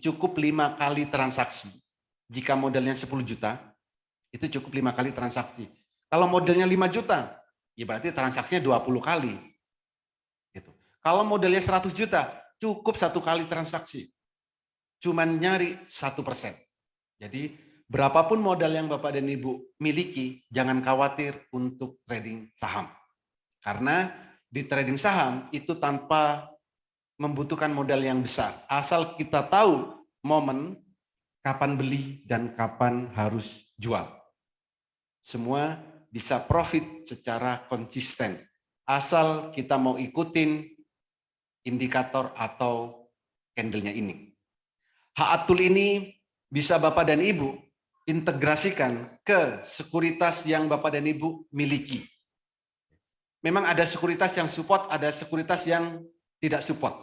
cukup 5 kali transaksi. Jika modalnya 10 juta, itu cukup 5 kali transaksi. Kalau modalnya 5 juta, ya berarti transaksinya 20 kali. Gitu. Kalau modalnya 100 juta, cukup 1 kali transaksi. Cuman nyari 1%. Jadi berapapun modal yang Bapak dan Ibu miliki, jangan khawatir untuk trading saham. Karena di trading saham itu tanpa membutuhkan modal yang besar. Asal kita tahu momen kapan beli dan kapan harus jual. Semua bisa profit secara konsisten. Asal kita mau ikutin indikator atau candlenya ini. Haatul ini bisa Bapak dan Ibu integrasikan ke sekuritas yang Bapak dan Ibu miliki. Memang ada sekuritas yang support, ada sekuritas yang tidak support.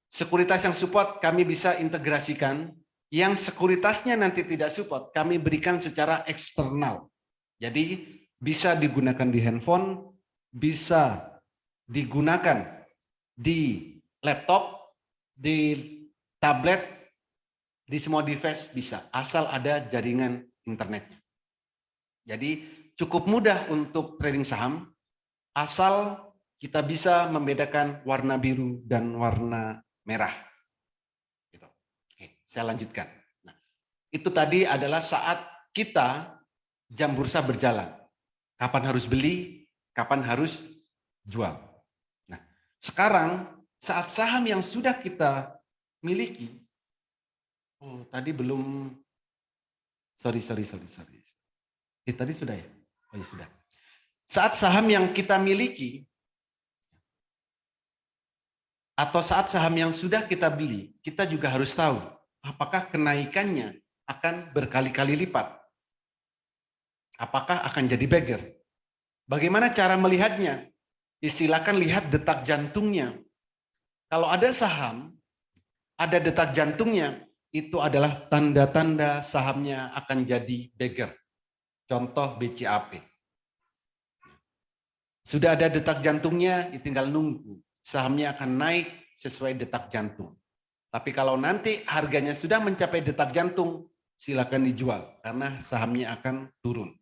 Sekuritas yang support kami bisa integrasikan, yang sekuritasnya nanti tidak support kami berikan secara eksternal. Jadi bisa digunakan di handphone, bisa digunakan di laptop, di tablet, di semua device bisa, asal ada jaringan internetnya. Jadi cukup mudah untuk trading saham, asal kita bisa membedakan warna biru dan warna merah. Gitu. Oke, saya lanjutkan. Nah, itu tadi adalah saat kita jam bursa berjalan. Kapan harus beli, kapan harus jual. Nah, sekarang saat saham yang sudah kita miliki, tadi belum, sorry. Tadi sudah ya? Oh ya sudah. Saat saham yang kita miliki, atau saat saham yang sudah kita beli, kita juga harus tahu apakah kenaikannya akan berkali-kali lipat. Apakah akan jadi beggar? Bagaimana cara melihatnya? Silakan lihat detak jantungnya. Kalau ada saham, ada detak jantungnya, itu adalah tanda-tanda sahamnya akan jadi beggar. Contoh BCAP. Sudah ada detak jantungnya, tinggal nunggu. Sahamnya akan naik sesuai detak jantung. Tapi kalau nanti harganya sudah mencapai detak jantung, silakan dijual karena sahamnya akan turun.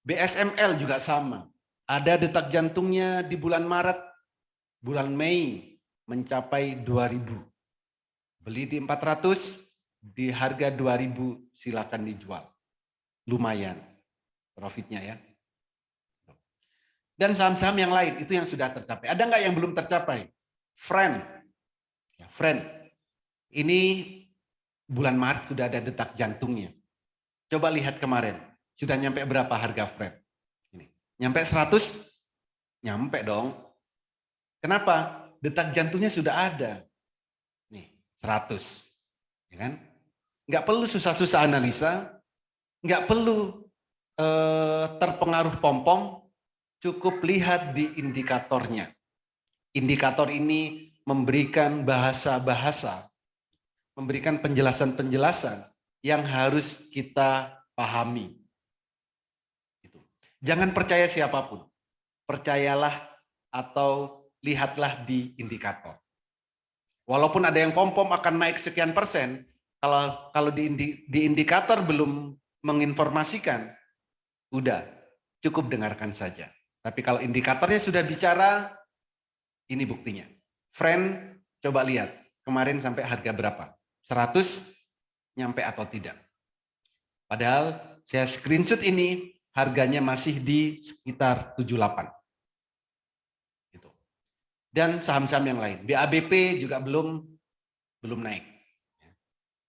BSML juga sama. Ada detak jantungnya di bulan Maret, bulan Mei mencapai 2.000. Beli di 400, di harga 2.000 silakan dijual. Lumayan profitnya ya. Dan saham-saham yang lain itu yang sudah tercapai. Ada nggak yang belum tercapai? Friend. Ya, Friend. Ini bulan Maret sudah ada detak jantungnya. Coba lihat kemarin. Sudah nyampe berapa harga Friend? Ini. Nyampe 100? Nyampe dong. Kenapa? Detak jantungnya sudah ada. Nih, 100. Ya kan? Nggak perlu susah-susah analisa. Nggak perlu terpengaruh pom-pom. Cukup lihat di indikatornya. Indikator ini memberikan bahasa-bahasa, memberikan penjelasan-penjelasan yang harus kita pahami. Jangan percaya siapapun. Percayalah atau lihatlah di indikator. Walaupun ada yang pom-pom akan naik sekian persen, kalau di indikator belum menginformasikan, udah cukup dengarkan saja. Tapi kalau indikatornya sudah bicara, ini buktinya. Friend, coba lihat. Kemarin sampai harga berapa? 100 nyampe atau tidak? Padahal saya screenshot ini, harganya masih di sekitar 78. Gitu. Dan saham-saham yang lain. BABP juga belum naik.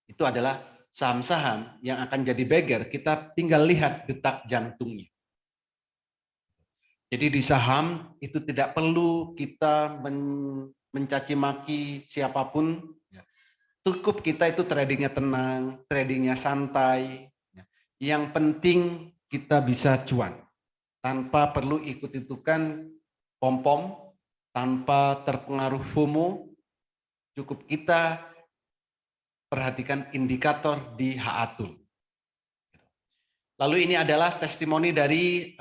Itu adalah saham-saham yang akan jadi beggar. Kita tinggal lihat detak jantungnya. Jadi di saham itu tidak perlu kita mencaci maki siapapun. Cukup kita itu tradingnya tenang, tradingnya santai. Yang penting kita bisa cuan. Tanpa perlu ikut-ikutan pom-pom, tanpa terpengaruh FOMO. Cukup kita perhatikan indikator di HA-Tool. Lalu ini adalah testimoni dari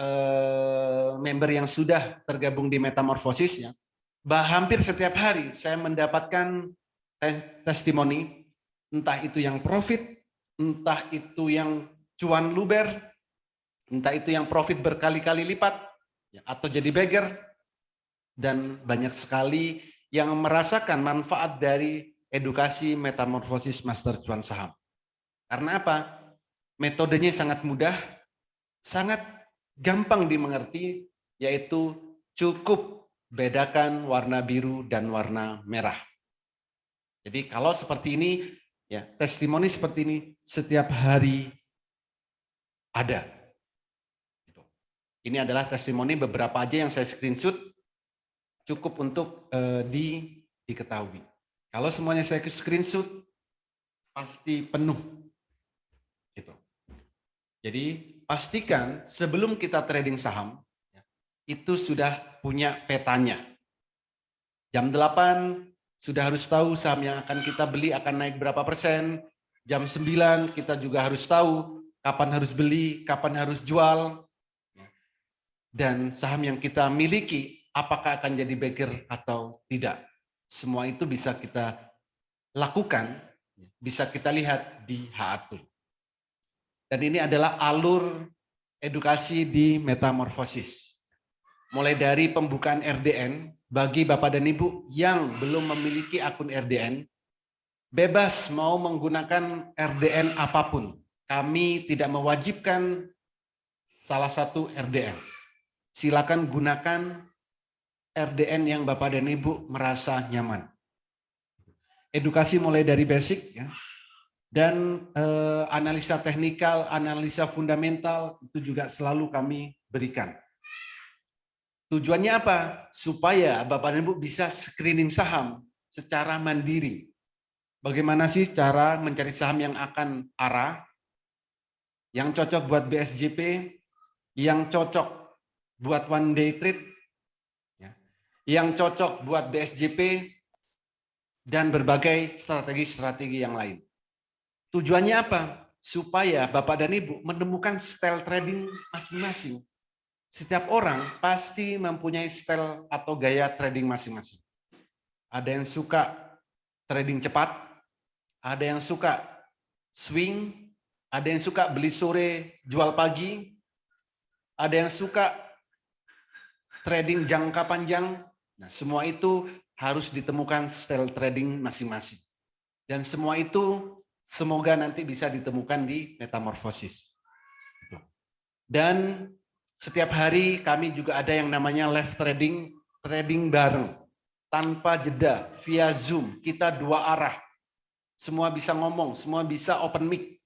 member yang sudah tergabung di Metamorfosis ya. Hampir setiap hari saya mendapatkan testimoni, entah itu yang profit, entah itu yang cuan luber, entah itu yang profit berkali-kali lipat, ya, atau jadi beggar, dan banyak sekali yang merasakan manfaat dari edukasi Metamorfosis Master Cuan Saham. Karena apa? Metodenya sangat mudah, sangat gampang dimengerti, yaitu cukup bedakan warna biru dan warna merah. Jadi kalau seperti ini, ya testimoni seperti ini setiap hari ada. Ini adalah testimoni beberapa aja yang saya screenshot, cukup untuk diketahui. Kalau semuanya saya screenshot, pasti penuh. Gitu. Jadi pastikan sebelum kita trading saham, itu sudah punya petanya. Jam 8 sudah harus tahu saham yang akan kita beli akan naik berapa persen. Jam 9 kita juga harus tahu kapan harus beli, kapan harus jual. Dan saham yang kita miliki apakah akan jadi beggar atau tidak. Semua itu bisa kita lakukan, bisa kita lihat di HA-Tool. Dan ini adalah alur edukasi di Metamorfosis. Mulai dari pembukaan RDN, bagi Bapak dan Ibu yang belum memiliki akun RDN, bebas mau menggunakan RDN apapun. Kami tidak mewajibkan salah satu RDN. Silakan gunakan RDN yang Bapak dan Ibu merasa nyaman. Edukasi mulai dari basic ya. Dan analisa teknikal, analisa fundamental itu juga selalu kami berikan. Tujuannya apa? Supaya Bapak dan Ibu bisa screening saham secara mandiri. Bagaimana sih cara mencari saham yang akan arah, yang cocok buat BSJP, yang cocok buat one day trade, yang cocok buat BSJP, dan berbagai strategi-strategi yang lain. Tujuannya apa? Supaya Bapak dan Ibu menemukan style trading masing-masing. Setiap orang pasti mempunyai style atau gaya trading masing-masing. Ada yang suka trading cepat, ada yang suka swing, ada yang suka beli sore, jual pagi, ada yang suka trading jangka panjang. Nah, semua itu harus ditemukan style trading masing-masing. Dan semua itu semoga nanti bisa ditemukan di metamorfosis. Dan setiap hari kami juga ada yang namanya live trading, trading bareng. Tanpa jeda, via Zoom, kita 2 arah. Semua bisa ngomong, semua bisa open mic.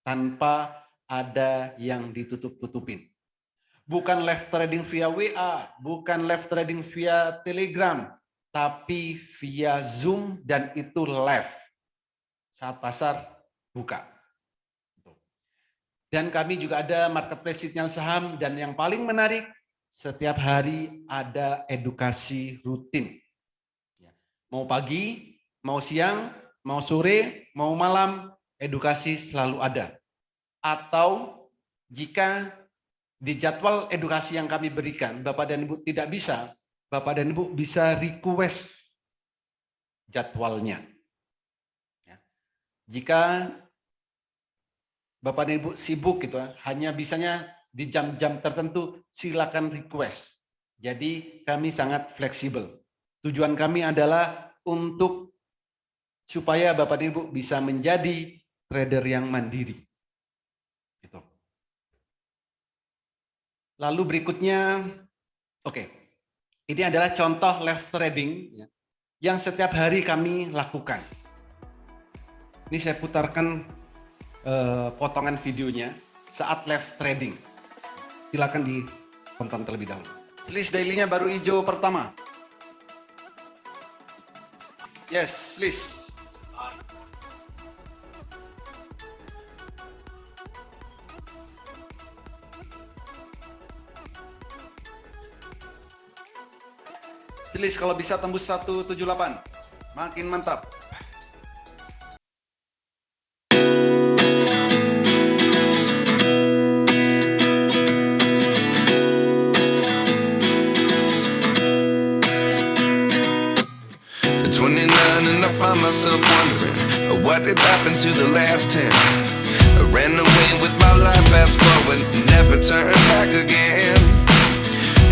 Tanpa ada yang ditutup-tutupin. Bukan live trading via WA, bukan live trading via Telegram, tapi via Zoom dan itu live. Saat pasar buka. Dan kami juga ada marketplace sinyal saham dan yang paling menarik, setiap hari ada edukasi rutin. Mau pagi, mau siang, mau sore, mau malam, edukasi selalu ada. Atau jika di jadwal edukasi yang kami berikan, Bapak dan Ibu tidak bisa, Bapak dan Ibu bisa request jadwalnya. Jika Bapak dan Ibu sibuk gitu, hanya bisanya di jam-jam tertentu, silakan request. Jadi kami sangat fleksibel. Tujuan kami adalah untuk supaya Bapak dan Ibu bisa menjadi trader yang mandiri. Gitu. Lalu berikutnya, oke, ini adalah contoh live trading yang setiap hari kami lakukan. Ini saya putarkan potongan videonya saat live trading. Silakan ditonton terlebih dahulu. Slice daily-nya baru hijau pertama. Yes, slice. Slice kalau bisa tembus 178. Makin mantap. Find myself wondering what did happen to the last 10. I ran away with my life, fast forward, never turn back again.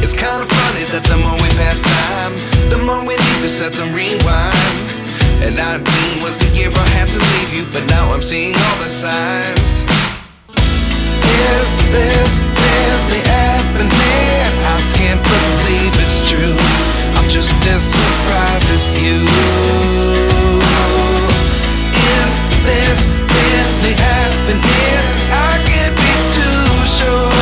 It's kind of funny that the more we pass time, the more we need to set the rewind. And 19 was the year I had to leave you, but now I'm seeing all the signs. Is this really happening? I can't believe it's true. I'm just as surprised as you. Is this really happening? I can't be too sure,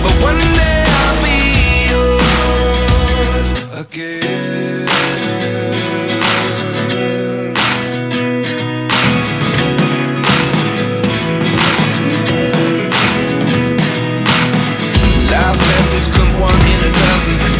but one day I'll be yours again. Life lessons come one in a dozen.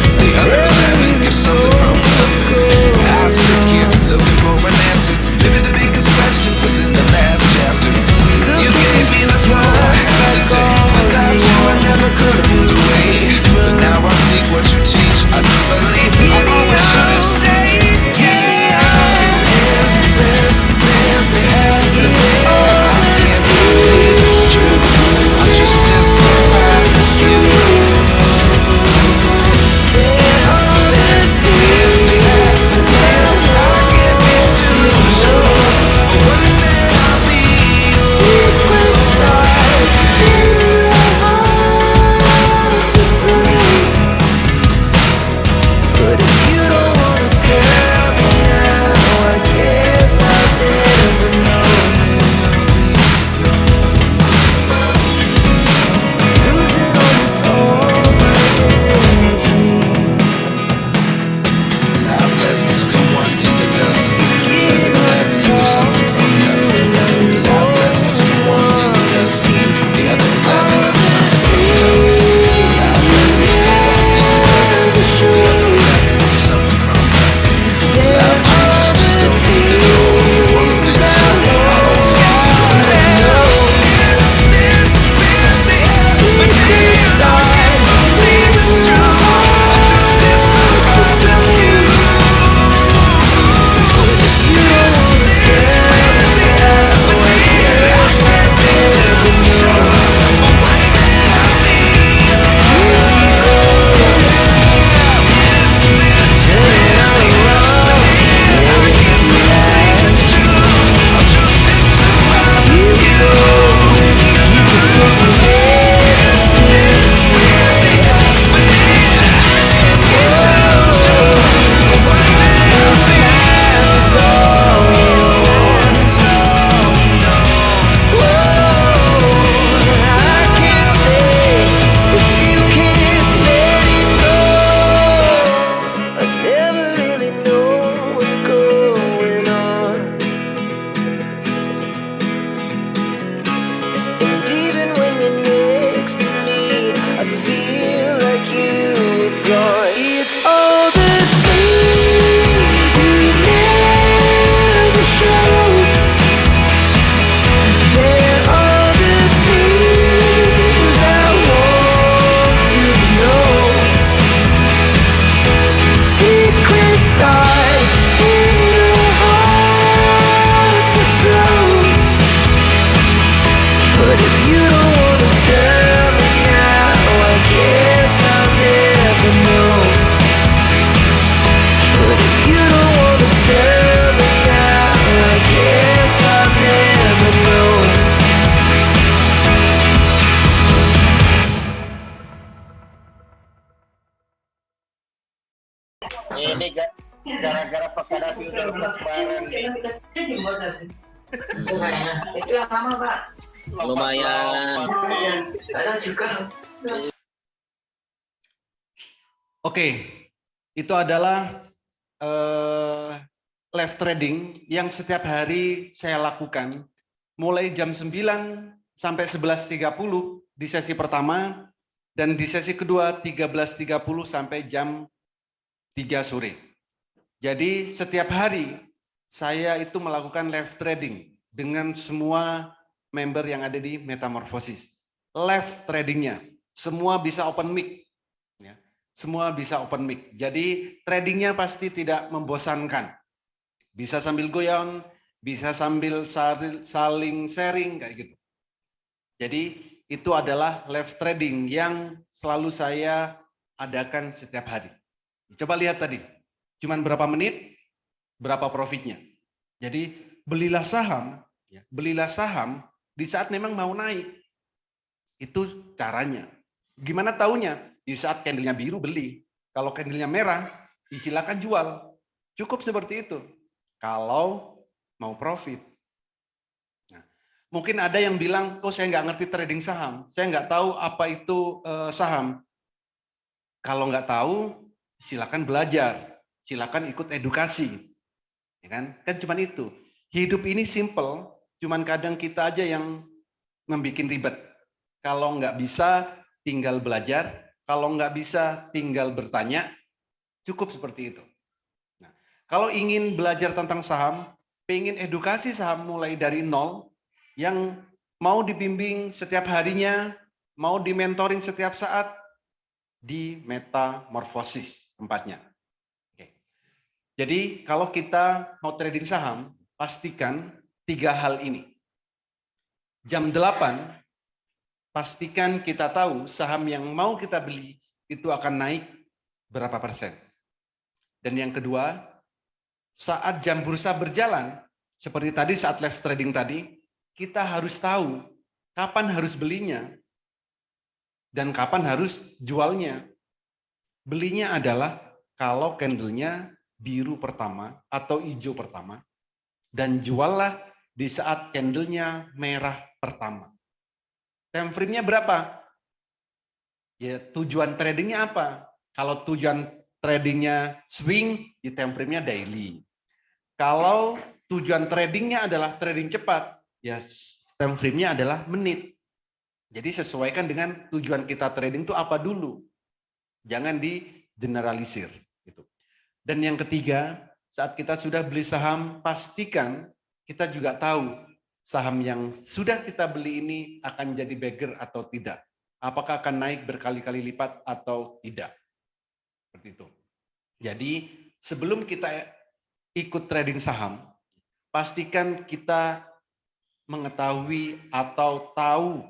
Ini gara-gara Pak Kadapi udah lepas barang nih. Itu yang lama, Pak. Lumayan. Kadang juga. Oke, itu adalah live trading yang setiap hari saya lakukan mulai jam 9 sampai 11.30 di sesi pertama dan di sesi kedua 13.30 sampai jam 3 sore. Jadi setiap hari saya itu melakukan live trading dengan semua member yang ada di Metamorphosis. Live tradingnya, semua bisa open mic. Ya. Semua bisa open mic. Jadi tradingnya pasti tidak membosankan. Bisa sambil goyang, bisa sambil saling sharing kayak gitu. Jadi itu adalah live trading yang selalu saya adakan setiap hari. Coba lihat tadi, cuman berapa menit, berapa profitnya. Jadi belilah saham di saat memang mau naik. Itu caranya. Gimana taunya? Di saat candlenya biru beli. Kalau candlenya merah, silakan jual. Cukup seperti itu. Kalau mau profit. Nah, mungkin ada yang bilang, oh saya nggak ngerti trading saham. Saya nggak tahu apa itu saham. Kalau nggak tahu, silakan belajar. Silakan ikut edukasi. Ya kan cuman itu. Hidup ini simple, cuman kadang kita aja yang membuat ribet. Kalau nggak bisa, tinggal belajar. Kalau nggak bisa, tinggal bertanya. Cukup seperti itu. Nah, kalau ingin belajar tentang saham, pengen edukasi saham mulai dari nol, yang mau dibimbing setiap harinya, mau dimentoring setiap saat, di Metamorphosis tempatnya. Oke. Jadi kalau kita mau trading saham, pastikan 3 hal ini. Jam 8, pastikan kita tahu saham yang mau kita beli itu akan naik berapa persen. Dan yang kedua, saat jam bursa berjalan, seperti tadi saat live trading tadi, kita harus tahu kapan harus belinya dan kapan harus jualnya. Belinya adalah kalau candlenya biru pertama atau hijau pertama, dan juallah di saat candlenya merah pertama. Time frame-nya berapa? Ya, tujuan tradingnya apa? Kalau tujuan tradingnya swing, di time frame-nya daily. Kalau tujuan tradingnya adalah trading cepat, ya time frame-nya adalah menit. Jadi sesuaikan dengan tujuan kita trading itu apa dulu. Jangan di generalisir. Gitu. Dan yang ketiga, saat kita sudah beli saham, pastikan kita juga tahu saham yang sudah kita beli ini akan jadi bagger atau tidak. Apakah akan naik berkali-kali lipat atau tidak. Seperti itu. Jadi sebelum kita ikut trading saham, pastikan kita mengetahui atau tahu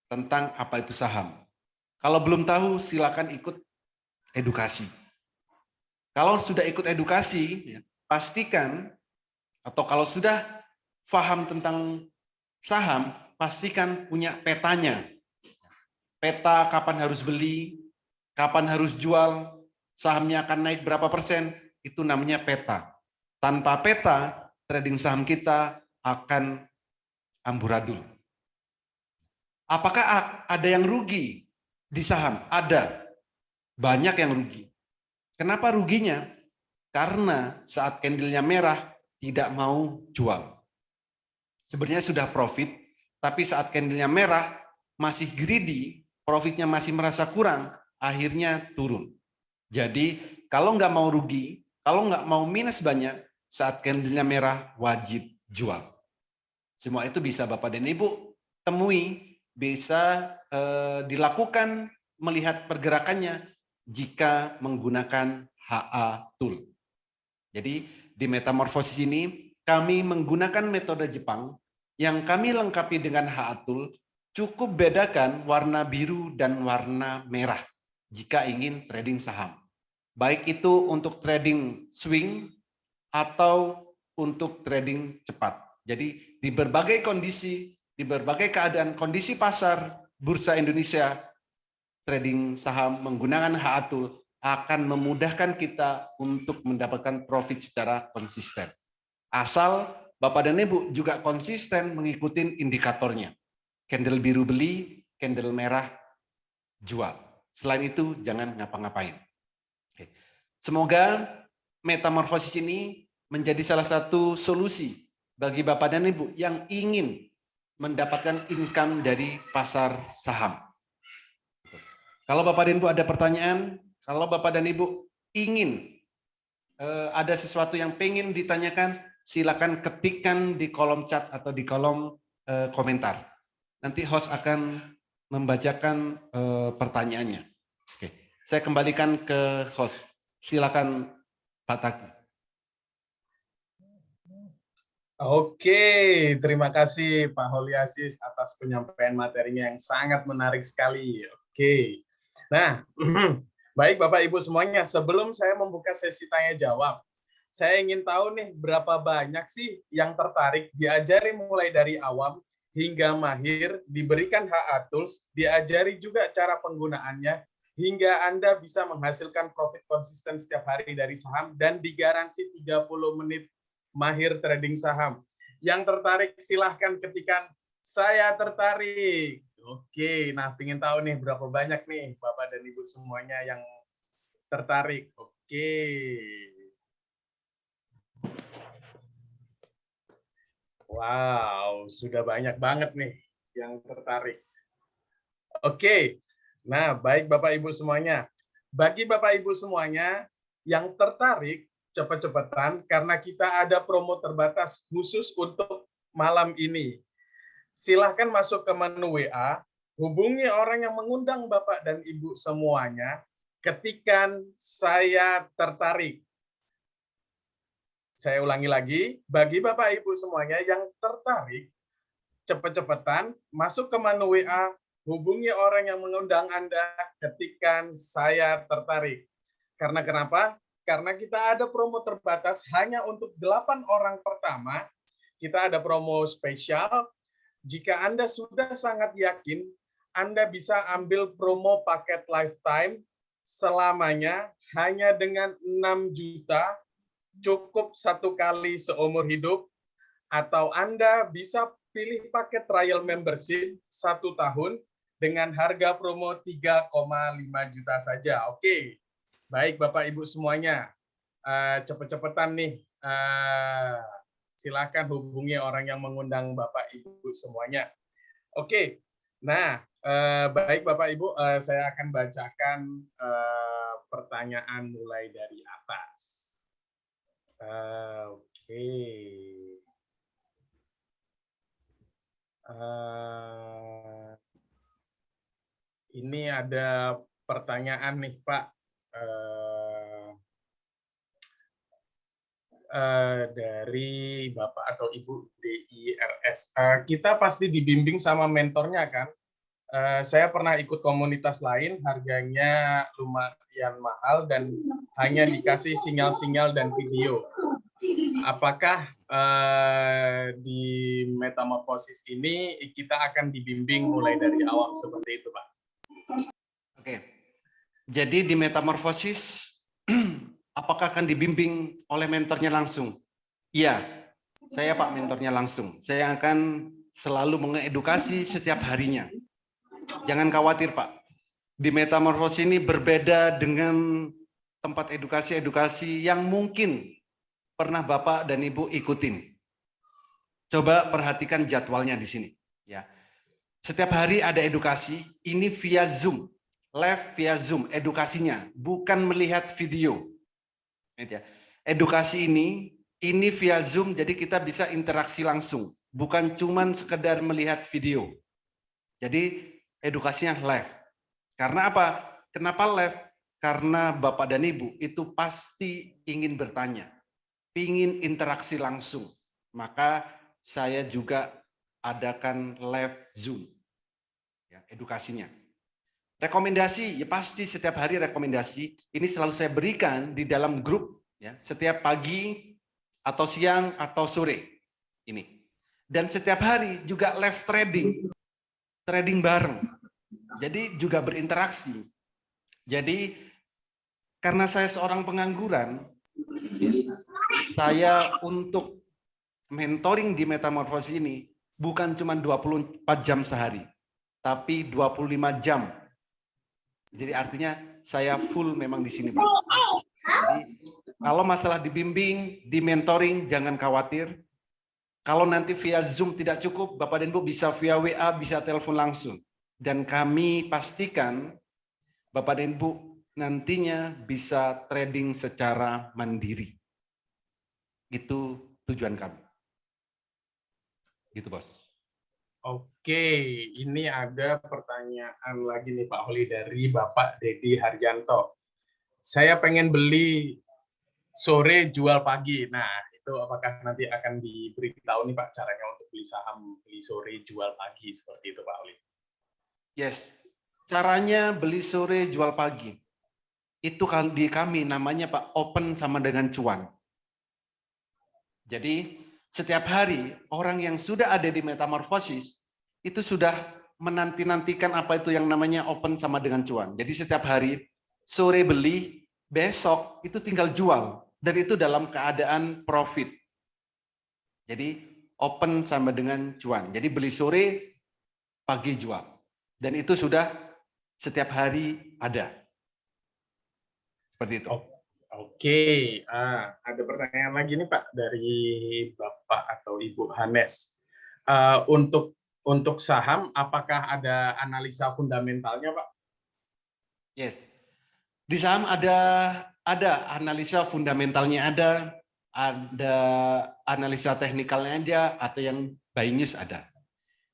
tentang apa itu saham. Kalau belum tahu, silakan ikut edukasi. Kalau sudah ikut edukasi, pastikan, atau kalau sudah paham tentang saham, pastikan punya petanya. Peta kapan harus beli, kapan harus jual, sahamnya akan naik berapa persen, itu namanya peta. Tanpa peta, trading saham kita akan amburadul. Apakah ada yang rugi di saham? Ada. Banyak yang rugi. Kenapa ruginya? Karena saat candlenya merah tidak mau jual. Sebenarnya sudah profit, tapi saat candlenya merah masih greedy, profitnya masih merasa kurang, akhirnya turun. Jadi kalau nggak mau rugi, kalau nggak mau minus banyak, saat candlenya merah wajib jual. Semua itu bisa Bapak dan Ibu temui, bisa dilakukan melihat pergerakannya jika menggunakan HA Tool. Jadi di Metamorphosis ini kami menggunakan metode Jepang yang kami lengkapi dengan HA Tool. Cukup bedakan warna biru dan warna merah jika ingin trading saham. Baik itu untuk trading swing atau untuk trading cepat. Jadi di berbagai kondisi, di berbagai keadaan kondisi pasar, Bursa Indonesia, trading saham menggunakan HA Tool akan memudahkan kita untuk mendapatkan profit secara konsisten. Asal Bapak dan Ibu juga konsisten mengikuti indikatornya. Candle biru beli, candle merah jual. Selain itu jangan ngapa-ngapain. Oke. Semoga metamorfosis ini menjadi salah satu solusi bagi Bapak dan Ibu yang ingin mendapatkan income dari pasar saham. Kalau Bapak dan Ibu ada pertanyaan, kalau Bapak dan Ibu ingin ada sesuatu yang pengen ditanyakan, silakan ketikkan di kolom chat atau di kolom komentar. Nanti host akan membacakan pertanyaannya. Oke, saya kembalikan ke host. Silakan Pak Taki. Oke, terima kasih Pak Holiasis atas penyampaian materinya yang sangat menarik sekali. Oke, nah baik Bapak Ibu semuanya, sebelum saya membuka sesi tanya jawab, saya ingin tahu nih berapa banyak sih yang tertarik diajari mulai dari awam hingga mahir, diberikan HA Tools, diajari juga cara penggunaannya, hingga Anda bisa menghasilkan profit konsisten setiap hari dari saham dan digaransi 30 menit mahir trading saham. Yang tertarik silahkan ketikkan saya tertarik. Oke, nah pengen tahu nih berapa banyak nih Bapak dan Ibu semuanya yang tertarik. Oke. Wow, sudah banyak banget nih yang tertarik. Oke, nah baik Bapak Ibu semuanya. Bagi Bapak Ibu semuanya yang tertarik, cepat-cepatan karena kita ada promo terbatas khusus untuk malam ini. Silahkan masuk ke menu WA, hubungi orang yang mengundang Bapak dan Ibu semuanya, ketikan saya tertarik. Saya ulangi lagi, bagi Bapak Ibu semuanya yang tertarik, cepat-cepatan masuk ke menu WA, hubungi orang yang mengundang Anda, ketikan saya tertarik. Karena kenapa? Karena kita ada promo terbatas hanya untuk 8 orang pertama. Kita ada promo spesial. Jika Anda sudah sangat yakin, Anda bisa ambil promo paket lifetime selamanya hanya dengan 6 juta, cukup 1 kali seumur hidup, atau Anda bisa pilih paket trial membership 1 tahun dengan harga promo 3,5 juta saja. Oke, baik Bapak Ibu semuanya, cepet-cepetan nih, silakan hubungi orang yang mengundang Bapak Ibu semuanya. Oke, nah baik Bapak Ibu, saya akan bacakan pertanyaan mulai dari atas. Oke. Ini ada pertanyaan nih Pak. Dari Bapak atau Ibu DIRS. Kita pasti dibimbing sama mentornya kan? Saya pernah ikut komunitas lain, harganya lumayan mahal dan hanya dikasih sinyal-sinyal dan video. Apakah di metamorfosis ini kita akan dibimbing mulai dari awal seperti itu, Pak? Oke. Jadi di metamorfosis apakah akan dibimbing oleh mentornya langsung? Iya, saya Pak mentornya langsung. Saya akan selalu mengedukasi setiap harinya. Jangan khawatir Pak. Di metamorfosis ini berbeda dengan tempat edukasi-edukasi yang mungkin pernah Bapak dan Ibu ikutin. Coba perhatikan jadwalnya di sini. Ya, setiap hari ada edukasi. Ini via Zoom, live via Zoom edukasinya, bukan melihat video. Edukasi ini via Zoom, jadi kita bisa interaksi langsung, bukan cuman sekedar melihat video. Jadi edukasinya live. Karena apa? Kenapa live? Karena Bapak dan Ibu itu pasti ingin bertanya, ingin interaksi langsung. Maka saya juga adakan live Zoom, ya, edukasinya. Rekomendasi, ya pasti setiap hari rekomendasi. Ini selalu saya berikan di dalam grup, ya, setiap pagi atau siang atau sore. Ini. Dan setiap hari juga live trading bareng. Jadi juga berinteraksi. Jadi karena saya seorang pengangguran, saya untuk mentoring di metamorfosis ini bukan cuma 24 jam sehari, tapi 25 jam. Jadi artinya saya full memang di sini, Pak. Jadi kalau masalah dibimbing, di mentoring, jangan khawatir. Kalau nanti via Zoom tidak cukup, Bapak dan Ibu bisa via WA, bisa telepon langsung. Dan kami pastikan Bapak dan Ibu nantinya bisa trading secara mandiri. Itu tujuan kami. Gitu, Bos. Oke, ini ada pertanyaan lagi nih Pak Holi dari Bapak Dedi Harjanto. Saya pengen beli sore jual pagi. Nah, itu apakah nanti akan diberitahu nih Pak caranya untuk beli saham beli sore jual pagi seperti itu Pak Holi? Yes. Caranya beli sore jual pagi. Itu di kami namanya Pak open sama dengan cuan. Jadi setiap hari orang yang sudah ada di metamorfosis itu sudah menanti-nantikan apa itu yang namanya open sama dengan cuan. Jadi setiap hari sore beli, besok itu tinggal jual dan itu dalam keadaan profit. Jadi open sama dengan cuan. Jadi beli sore, pagi jual. Dan itu sudah setiap hari ada. Seperti itu. Oke, ada pertanyaan lagi nih Pak dari Bapak atau Ibu Hanes. Untuk saham, apakah ada analisa fundamentalnya Pak? Yes. Di saham ada analisa fundamentalnya ada analisa teknikalnya aja, atau yang buy news ada.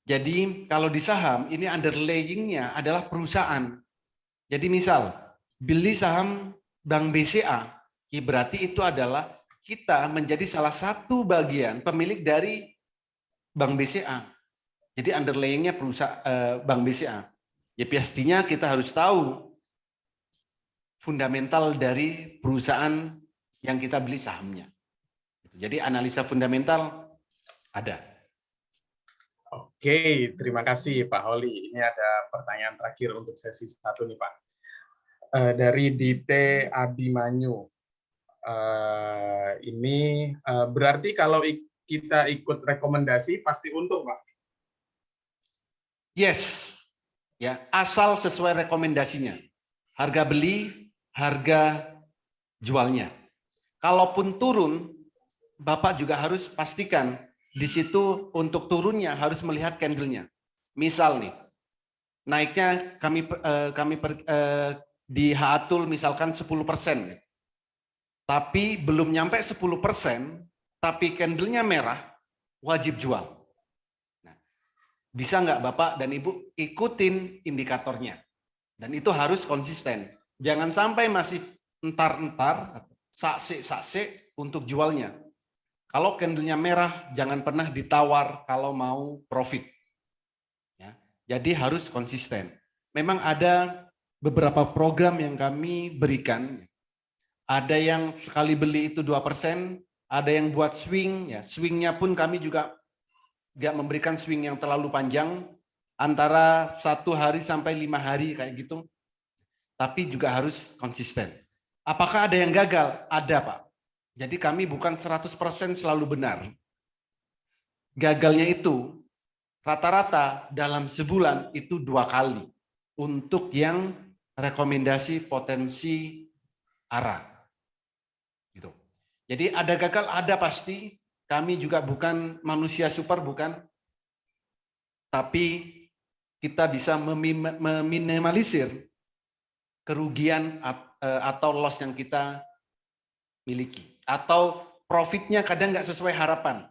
Jadi kalau di saham ini underlying-nya adalah perusahaan. Jadi misal beli saham Bank BCA, ya berarti itu adalah kita menjadi salah satu bagian pemilik dari Bank BCA. Jadi underlying-nya perusahaan Bank BCA. Ya pastinya kita harus tahu fundamental dari perusahaan yang kita beli sahamnya. Jadi analisa fundamental ada. Oke, terima kasih Pak Holi. Ini ada pertanyaan terakhir untuk sesi 1 nih Pak. Dari Dite Abimanyu. Ini berarti kalau kita ikut rekomendasi pasti untung Pak? Yes. Ya, asal sesuai rekomendasinya. Harga beli, harga jualnya. Kalaupun turun, Bapak juga harus pastikan di situ untuk turunnya harus melihat candle-nya. Misal nih, naiknya di Haatul misalkan 10%. Tapi belum nyampe 10%, tapi candle-nya merah, wajib jual. Nah, bisa nggak Bapak dan Ibu ikutin indikatornya? Dan itu harus konsisten. Jangan sampai masih entar-entar, sakse untuk jualnya. Kalau candle-nya merah, jangan pernah ditawar kalau mau profit. Ya, jadi harus konsisten. Memang ada beberapa program yang kami berikan. Ada yang sekali beli itu 2%, ada yang buat swing. Ya, swingnya pun kami juga nggak memberikan swing yang terlalu panjang, antara 1 hari sampai 5 hari kayak gitu. Tapi juga harus konsisten. Apakah ada yang gagal? Ada Pak. Jadi kami bukan 100% selalu benar. Gagalnya itu rata-rata dalam sebulan itu 2 kali. Untuk yang rekomendasi potensi arah. Gitu. Jadi ada gagal, ada pasti. Kami juga bukan manusia super, bukan. Tapi kita bisa meminimalisir kerugian atau loss yang kita miliki. Atau profitnya kadang nggak sesuai harapan.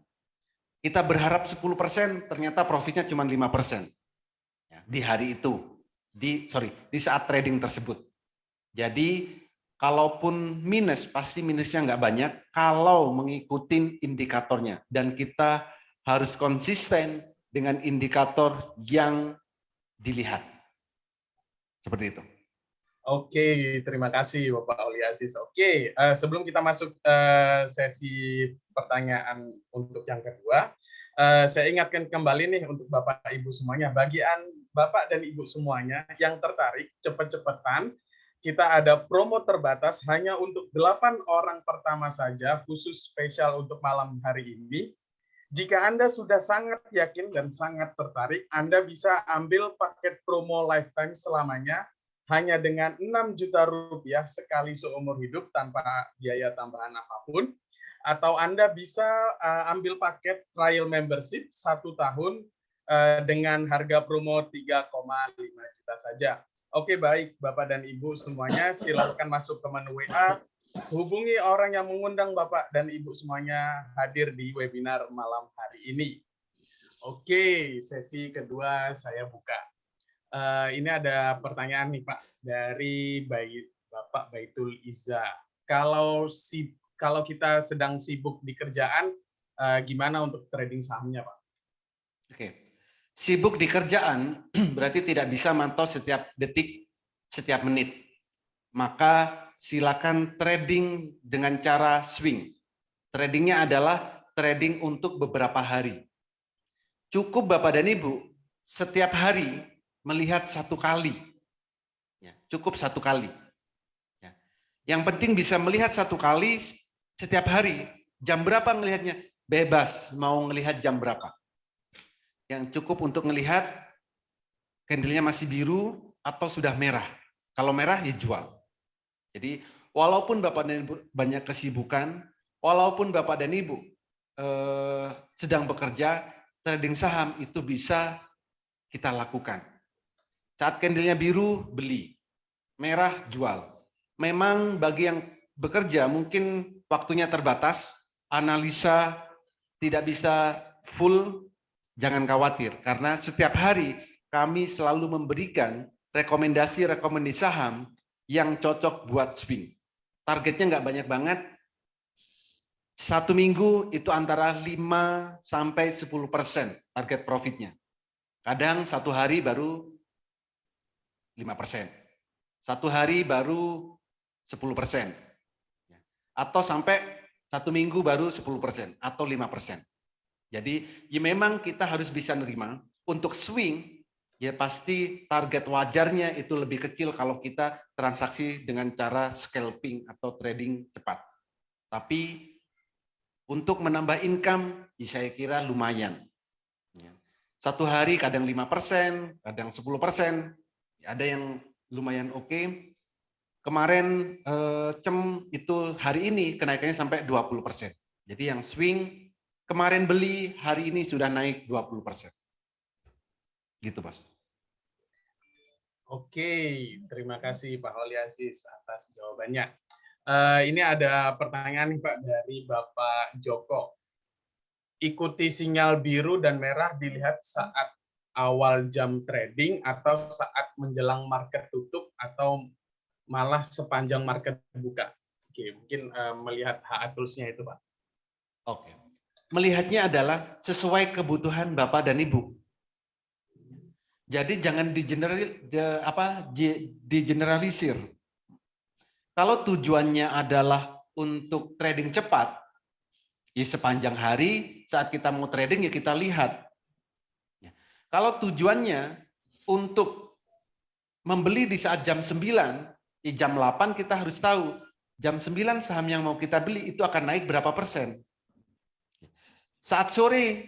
Kita berharap 10%, ternyata profitnya cuma 5%. Di hari itu. Di saat trading tersebut. Jadi kalaupun minus, pasti minusnya nggak banyak kalau mengikuti indikatornya. Dan kita harus konsisten dengan indikator yang dilihat. Seperti itu. Oke, terima kasih Bapak Oli Aziz. Oke, sebelum kita masuk sesi pertanyaan untuk yang kedua, saya ingatkan kembali nih untuk Bapak Ibu semuanya, bagian Bapak dan Ibu semuanya yang tertarik cepet-cepetan kita ada promo terbatas hanya untuk 8 orang pertama saja, khusus spesial untuk malam hari ini. Jika Anda sudah sangat yakin dan sangat tertarik, Anda bisa ambil paket promo lifetime selamanya hanya dengan 6 juta rupiah sekali seumur hidup tanpa biaya tambahan apapun. Atau Anda bisa ambil paket trial membership 1 tahun dengan harga promo 3,5 juta saja. Oke, baik Bapak dan Ibu semuanya, silakan masuk ke menu WA. Hubungi orang yang mengundang Bapak dan Ibu semuanya hadir di webinar malam hari ini. Oke, sesi kedua saya buka. Ini ada pertanyaan nih Pak dari Bapak Baitul Iza. Kalau kita sedang sibuk di kerjaan, gimana untuk trading sahamnya Pak? Oke. Sibuk di kerjaan berarti tidak bisa mantau setiap detik, setiap menit. Maka silakan trading dengan cara swing. Tradingnya adalah trading untuk beberapa hari. Cukup Bapak dan Ibu setiap hari melihat 1 kali. Ya, cukup 1 kali. Ya. Yang penting bisa melihat 1 kali setiap hari. Jam berapa melihatnya? Bebas mau melihat jam berapa. Yang cukup untuk melihat candle-nya masih biru atau sudah merah. Kalau merah ya jual. Jadi walaupun Bapak dan Ibu banyak kesibukan, walaupun Bapak dan Ibu sedang bekerja, trading saham itu bisa kita lakukan. Saat candle-nya biru, beli. Merah, jual. Memang bagi yang bekerja mungkin waktunya terbatas, analisa tidak bisa full. Jangan khawatir, karena setiap hari kami selalu memberikan rekomendasi-rekomendasi saham yang cocok buat swing. Targetnya nggak banyak banget. 1 minggu itu antara 5 sampai 10% target profitnya. Kadang 1 hari baru 5%. 1 hari baru 10%. Atau sampai 1 minggu baru 10% atau 5%. Jadi ya memang kita harus bisa nerima untuk swing ya pasti target wajarnya itu lebih kecil kalau kita transaksi dengan cara scalping atau trading cepat. Tapi untuk menambah income ya saya kira lumayan. 1 hari kadang 5%, kadang 10%, ada yang lumayan oke. Kemarin itu hari ini kenaikannya sampai 20%. Jadi yang swing kemarin beli, hari ini sudah naik 20%. Gitu, Mas. Oke, terima kasih Pak Holi Aziz atas jawabannya. Ini ada pertanyaan nih Pak dari Bapak Joko. Ikuti sinyal biru dan merah dilihat saat awal jam trading atau saat menjelang market tutup atau malah sepanjang market buka. Oke, mungkin melihat HA Tools-nya itu Pak. Oke. Melihatnya adalah sesuai kebutuhan Bapak dan Ibu. Jadi jangan digeneralisir. Kalau tujuannya adalah untuk trading cepat, ya sepanjang hari saat kita mau trading ya kita lihat. Kalau tujuannya untuk membeli di saat jam 9, ya jam 8 kita harus tahu jam 9 saham yang mau kita beli itu akan naik berapa persen. Saat sore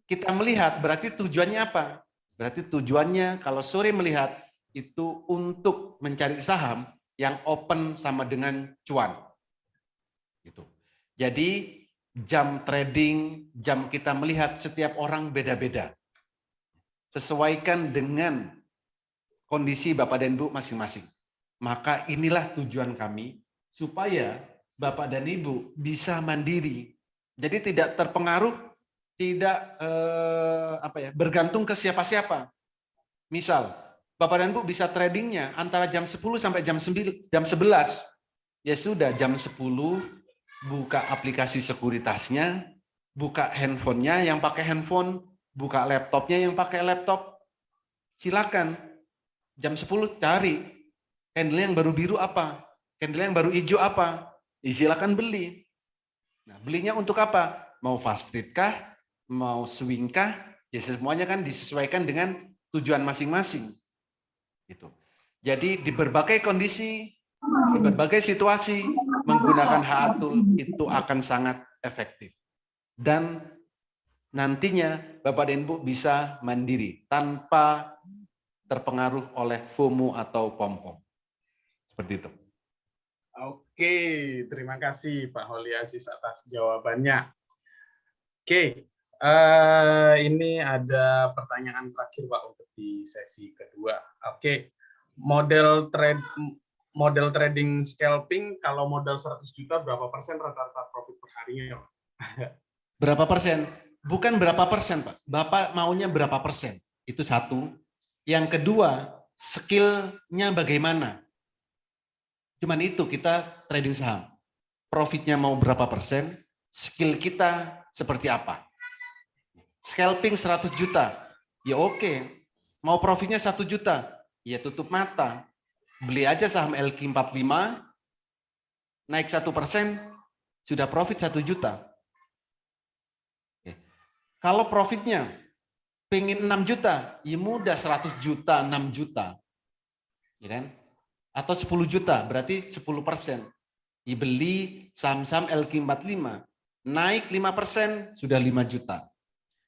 kita melihat, berarti tujuannya apa? Berarti tujuannya kalau sore melihat itu untuk mencari saham yang open sama dengan cuan. Gitu. Jadi jam trading, jam kita melihat setiap orang beda-beda. Sesuaikan dengan kondisi Bapak dan Ibu masing-masing. Maka inilah tujuan kami supaya Bapak dan Ibu bisa mandiri. Jadi tidak terpengaruh, tidak bergantung ke siapa-siapa. Misal, Bapak dan Ibu bisa tradingnya antara jam 10 sampai jam 11. Ya sudah, jam 10 buka aplikasi sekuritasnya, buka handphonenya yang pakai handphone, buka laptopnya yang pakai laptop. Silakan, jam 10 cari, candle yang baru biru apa, candle yang baru hijau apa, ya silakan beli. Nah, belinya untuk apa? Mau fast trade kah? Mau swing kah? Ya semuanya kan disesuaikan dengan tujuan masing-masing. Gitu. Jadi di berbagai kondisi, di berbagai situasi, menggunakan Haatul itu akan sangat efektif. Dan nantinya Bapak dan Ibu bisa mandiri tanpa terpengaruh oleh FOMO atau pom-pom. Seperti itu. Oke, terima kasih Pak Holi Aziz atas jawabannya. Oke, ini ada pertanyaan terakhir Pak untuk di sesi kedua. Oke, model trading scalping kalau modal 100 juta berapa persen rata-rata profit per harinya? Berapa persen? Bukan berapa persen, Pak. Bapak maunya berapa persen? Itu satu. Yang kedua, skill-nya bagaimana? Cuman itu kita trading saham. Profitnya mau berapa persen, skill kita seperti apa. Scalping 100 juta, ya oke. Mau profitnya 1 juta, ya tutup mata. Beli aja saham LQ45, naik 1%, sudah profit 1 juta. Oke. Kalau profitnya pengen 6 juta, ya mudah 100 juta, 6 juta. Ya kan? Atau 10 juta, berarti 10%. Dibeli saham-saham LQ45, naik 5%, sudah 5 juta.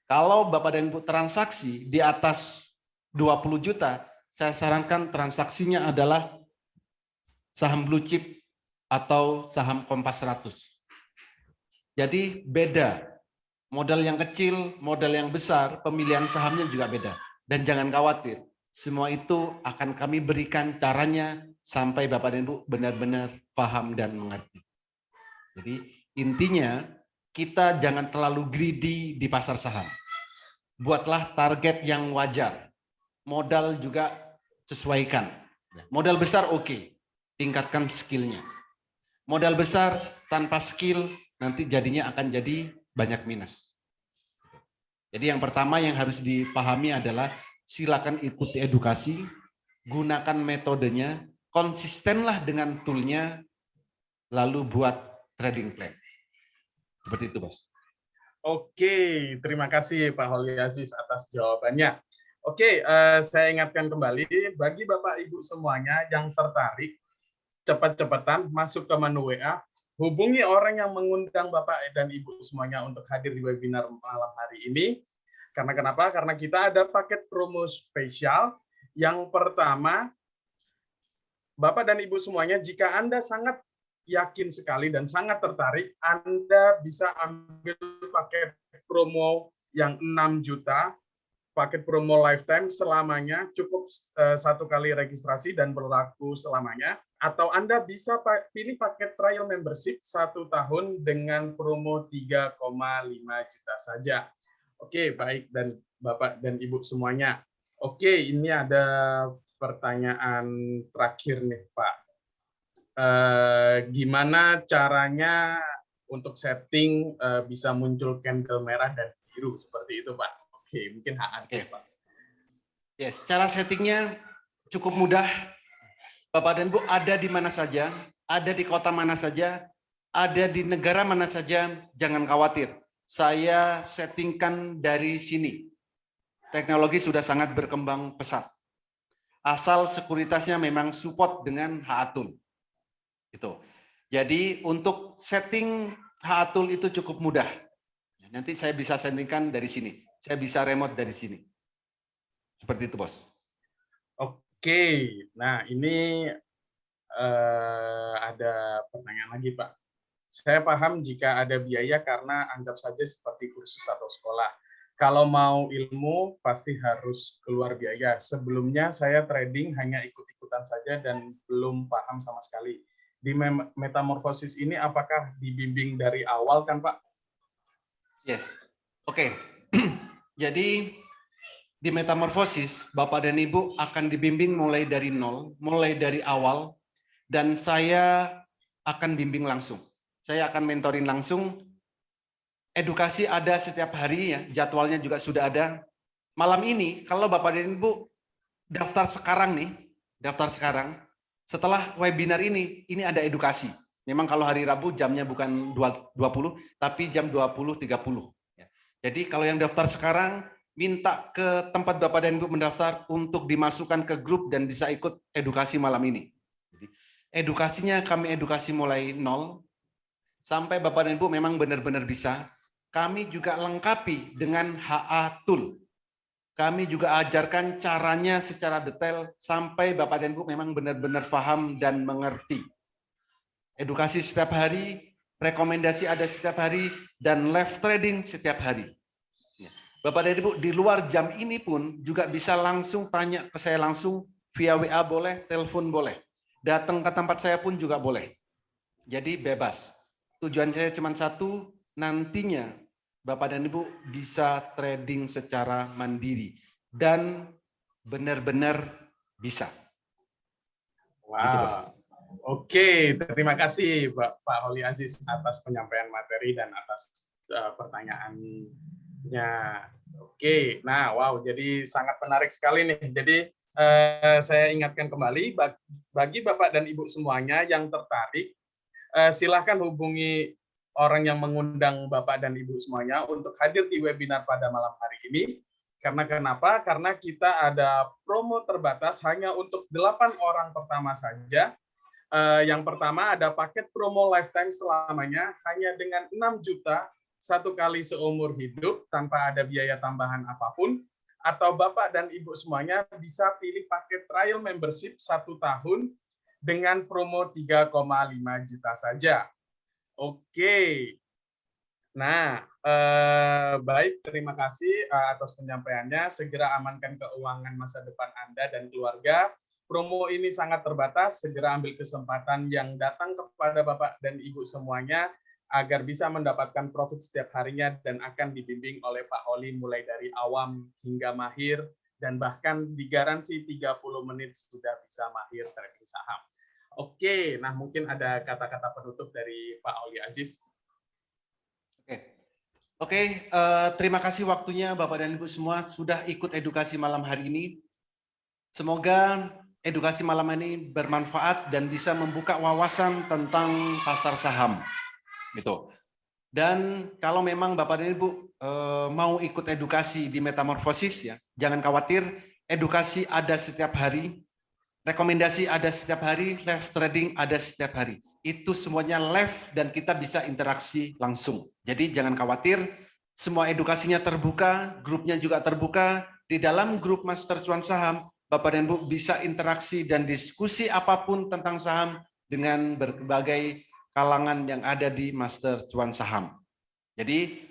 Kalau Bapak dan Ibu transaksi di atas 20 juta, saya sarankan transaksinya adalah saham blue chip atau saham Kompas 100. Jadi beda. Modal yang kecil, modal yang besar, pemilihan sahamnya juga beda. Dan jangan khawatir, semua itu akan kami berikan caranya sampai Bapak dan Ibu benar-benar paham dan mengerti. Jadi intinya kita jangan terlalu greedy di pasar saham. Buatlah target yang wajar. Modal juga sesuaikan. Modal besar oke, tingkatkan skillnya. Modal besar tanpa skill nanti jadinya akan jadi banyak minus. Jadi yang pertama yang harus dipahami adalah silakan ikuti edukasi, gunakan metodenya, konsistenlah dengan toolnya, lalu buat trading plan. Seperti itu, Bos. Oke, terima kasih Pak Holi Aziz atas jawabannya. Oke, saya ingatkan kembali, bagi Bapak Ibu semuanya yang tertarik, cepat-cepatan masuk ke menu WA, hubungi orang yang mengundang Bapak dan Ibu semuanya untuk hadir di webinar malam hari ini. Karena kenapa? Karena kita ada paket promo spesial. Yang pertama, Bapak dan Ibu semuanya, jika Anda sangat yakin sekali dan sangat tertarik, Anda bisa ambil paket promo yang 6 juta, paket promo lifetime selamanya, cukup 1 kali registrasi dan berlaku selamanya. Atau Anda bisa pilih paket trial membership 1 tahun dengan promo 3,5 juta saja. Oke, baik, dan Bapak dan Ibu semuanya. Oke, ini ada pertanyaan terakhir nih, Pak. Gimana caranya untuk setting bisa muncul candle merah dan biru seperti itu, Pak? Oke, mungkin Adis, Pak. Yes, cara settingnya cukup mudah. Bapak dan Ibu ada di mana saja, ada di kota mana saja, ada di negara mana saja, jangan khawatir. Saya settingkan dari sini. Teknologi sudah sangat berkembang pesat. Asal sekuritasnya memang support dengan Haatul. Itu. Jadi untuk setting Haatul itu cukup mudah. Nanti saya bisa settingkan dari sini. Saya bisa remote dari sini. Seperti itu, Bos. Oke, nah ini ada pertanyaan lagi, Pak. Saya paham jika ada biaya karena anggap saja seperti kursus atau sekolah. Kalau mau ilmu pasti harus keluar biaya. Sebelumnya saya trading hanya ikut-ikutan saja dan belum paham sama sekali. Di metamorfosis ini apakah dibimbing dari awal kan, Pak? Yes. Oke. Jadi di metamorfosis Bapak dan Ibu akan dibimbing mulai dari nol, mulai dari awal, dan saya akan bimbing langsung. Saya akan mentorin langsung. Edukasi ada setiap hari ya, jadwalnya juga sudah ada. Malam ini kalau Bapak dan Ibu daftar sekarang nih, daftar sekarang, setelah webinar ini ada edukasi. Memang kalau hari Rabu jamnya bukan 20, tapi jam 20.30. Jadi kalau yang daftar sekarang, minta ke tempat Bapak dan Ibu mendaftar untuk dimasukkan ke grup dan bisa ikut edukasi malam ini. Jadi, edukasinya kami edukasi mulai nol sampai Bapak dan Ibu memang benar-benar bisa. Kami juga lengkapi dengan HA Tool. Kami juga ajarkan caranya secara detail sampai Bapak dan Ibu memang benar-benar paham dan mengerti. Edukasi setiap hari, rekomendasi ada setiap hari, dan live trading setiap hari. Bapak dan Ibu, di luar jam ini pun juga bisa langsung tanya ke saya langsung, via WA boleh, telepon boleh. Datang ke tempat saya pun juga boleh. Jadi bebas. Tujuan saya cuma satu, nantinya Bapak dan Ibu bisa trading secara mandiri. Dan benar-benar bisa. Wow. Gitu, Bos. Oke, terima kasih Pak Holi Aziz atas penyampaian materi dan atas pertanyaannya. Oke, nah wow, jadi sangat menarik sekali nih. Jadi saya ingatkan kembali bagi Bapak dan Ibu semuanya yang tertarik, silahkan hubungi orang yang mengundang Bapak dan Ibu semuanya untuk hadir di webinar pada malam hari ini. Karena kenapa? Karena kita ada promo terbatas hanya untuk 8 orang pertama saja. Yang pertama ada paket promo lifetime selamanya hanya dengan 6 juta satu kali seumur hidup tanpa ada biaya tambahan apapun, atau Bapak dan Ibu semuanya bisa pilih paket trial membership 1 tahun dengan promo 3,5 juta saja. Oke. Nah, baik, terima kasih atas penyampaiannya. Segera amankan keuangan masa depan Anda dan keluarga. Promo ini sangat terbatas, segera ambil kesempatan yang datang kepada Bapak dan Ibu semuanya agar bisa mendapatkan profit setiap harinya dan akan dibimbing oleh Pak Holi mulai dari awam hingga mahir dan bahkan digaransi 30 menit sudah bisa mahir trading saham. Oke, nah mungkin ada kata-kata penutup dari Pak Holi Aziz. Oke, terima kasih waktunya Bapak dan Ibu semua sudah ikut edukasi malam hari ini. Semoga edukasi malam ini bermanfaat dan bisa membuka wawasan tentang pasar saham. Gitu. Dan kalau memang Bapak dan Ibu mau ikut edukasi di Metamorfosis, ya, jangan khawatir, edukasi ada setiap hari, rekomendasi ada setiap hari, live trading ada setiap hari. Itu semuanya live dan kita bisa interaksi langsung. Jadi jangan khawatir, semua edukasinya terbuka, grupnya juga terbuka. Di dalam grup Master Cuan Saham, Bapak dan Ibu bisa interaksi dan diskusi apapun tentang saham dengan berbagai kalangan yang ada di Master Cuan Saham. Jadi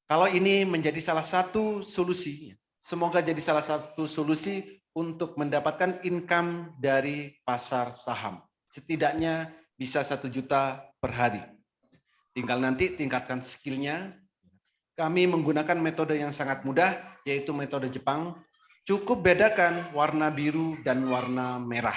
kalau ini menjadi salah satu solusi, semoga jadi salah satu solusi untuk mendapatkan income dari pasar saham. Setidaknya bisa 1 juta per hari. Tinggal nanti tingkatkan skillnya. Kami menggunakan metode yang sangat mudah, yaitu metode Jepang. Cukup bedakan warna biru dan warna merah.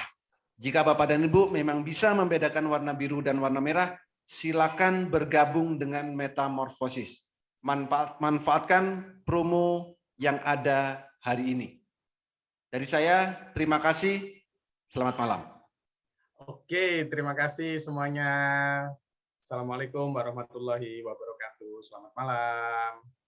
Jika Bapak dan Ibu memang bisa membedakan warna biru dan warna merah, silakan bergabung dengan Metamorfosis. Manfaatkan promo yang ada hari ini. Dari saya, terima kasih. Selamat malam. Oke, terima kasih semuanya. Assalamualaikum warahmatullahi wabarakatuh. Selamat malam.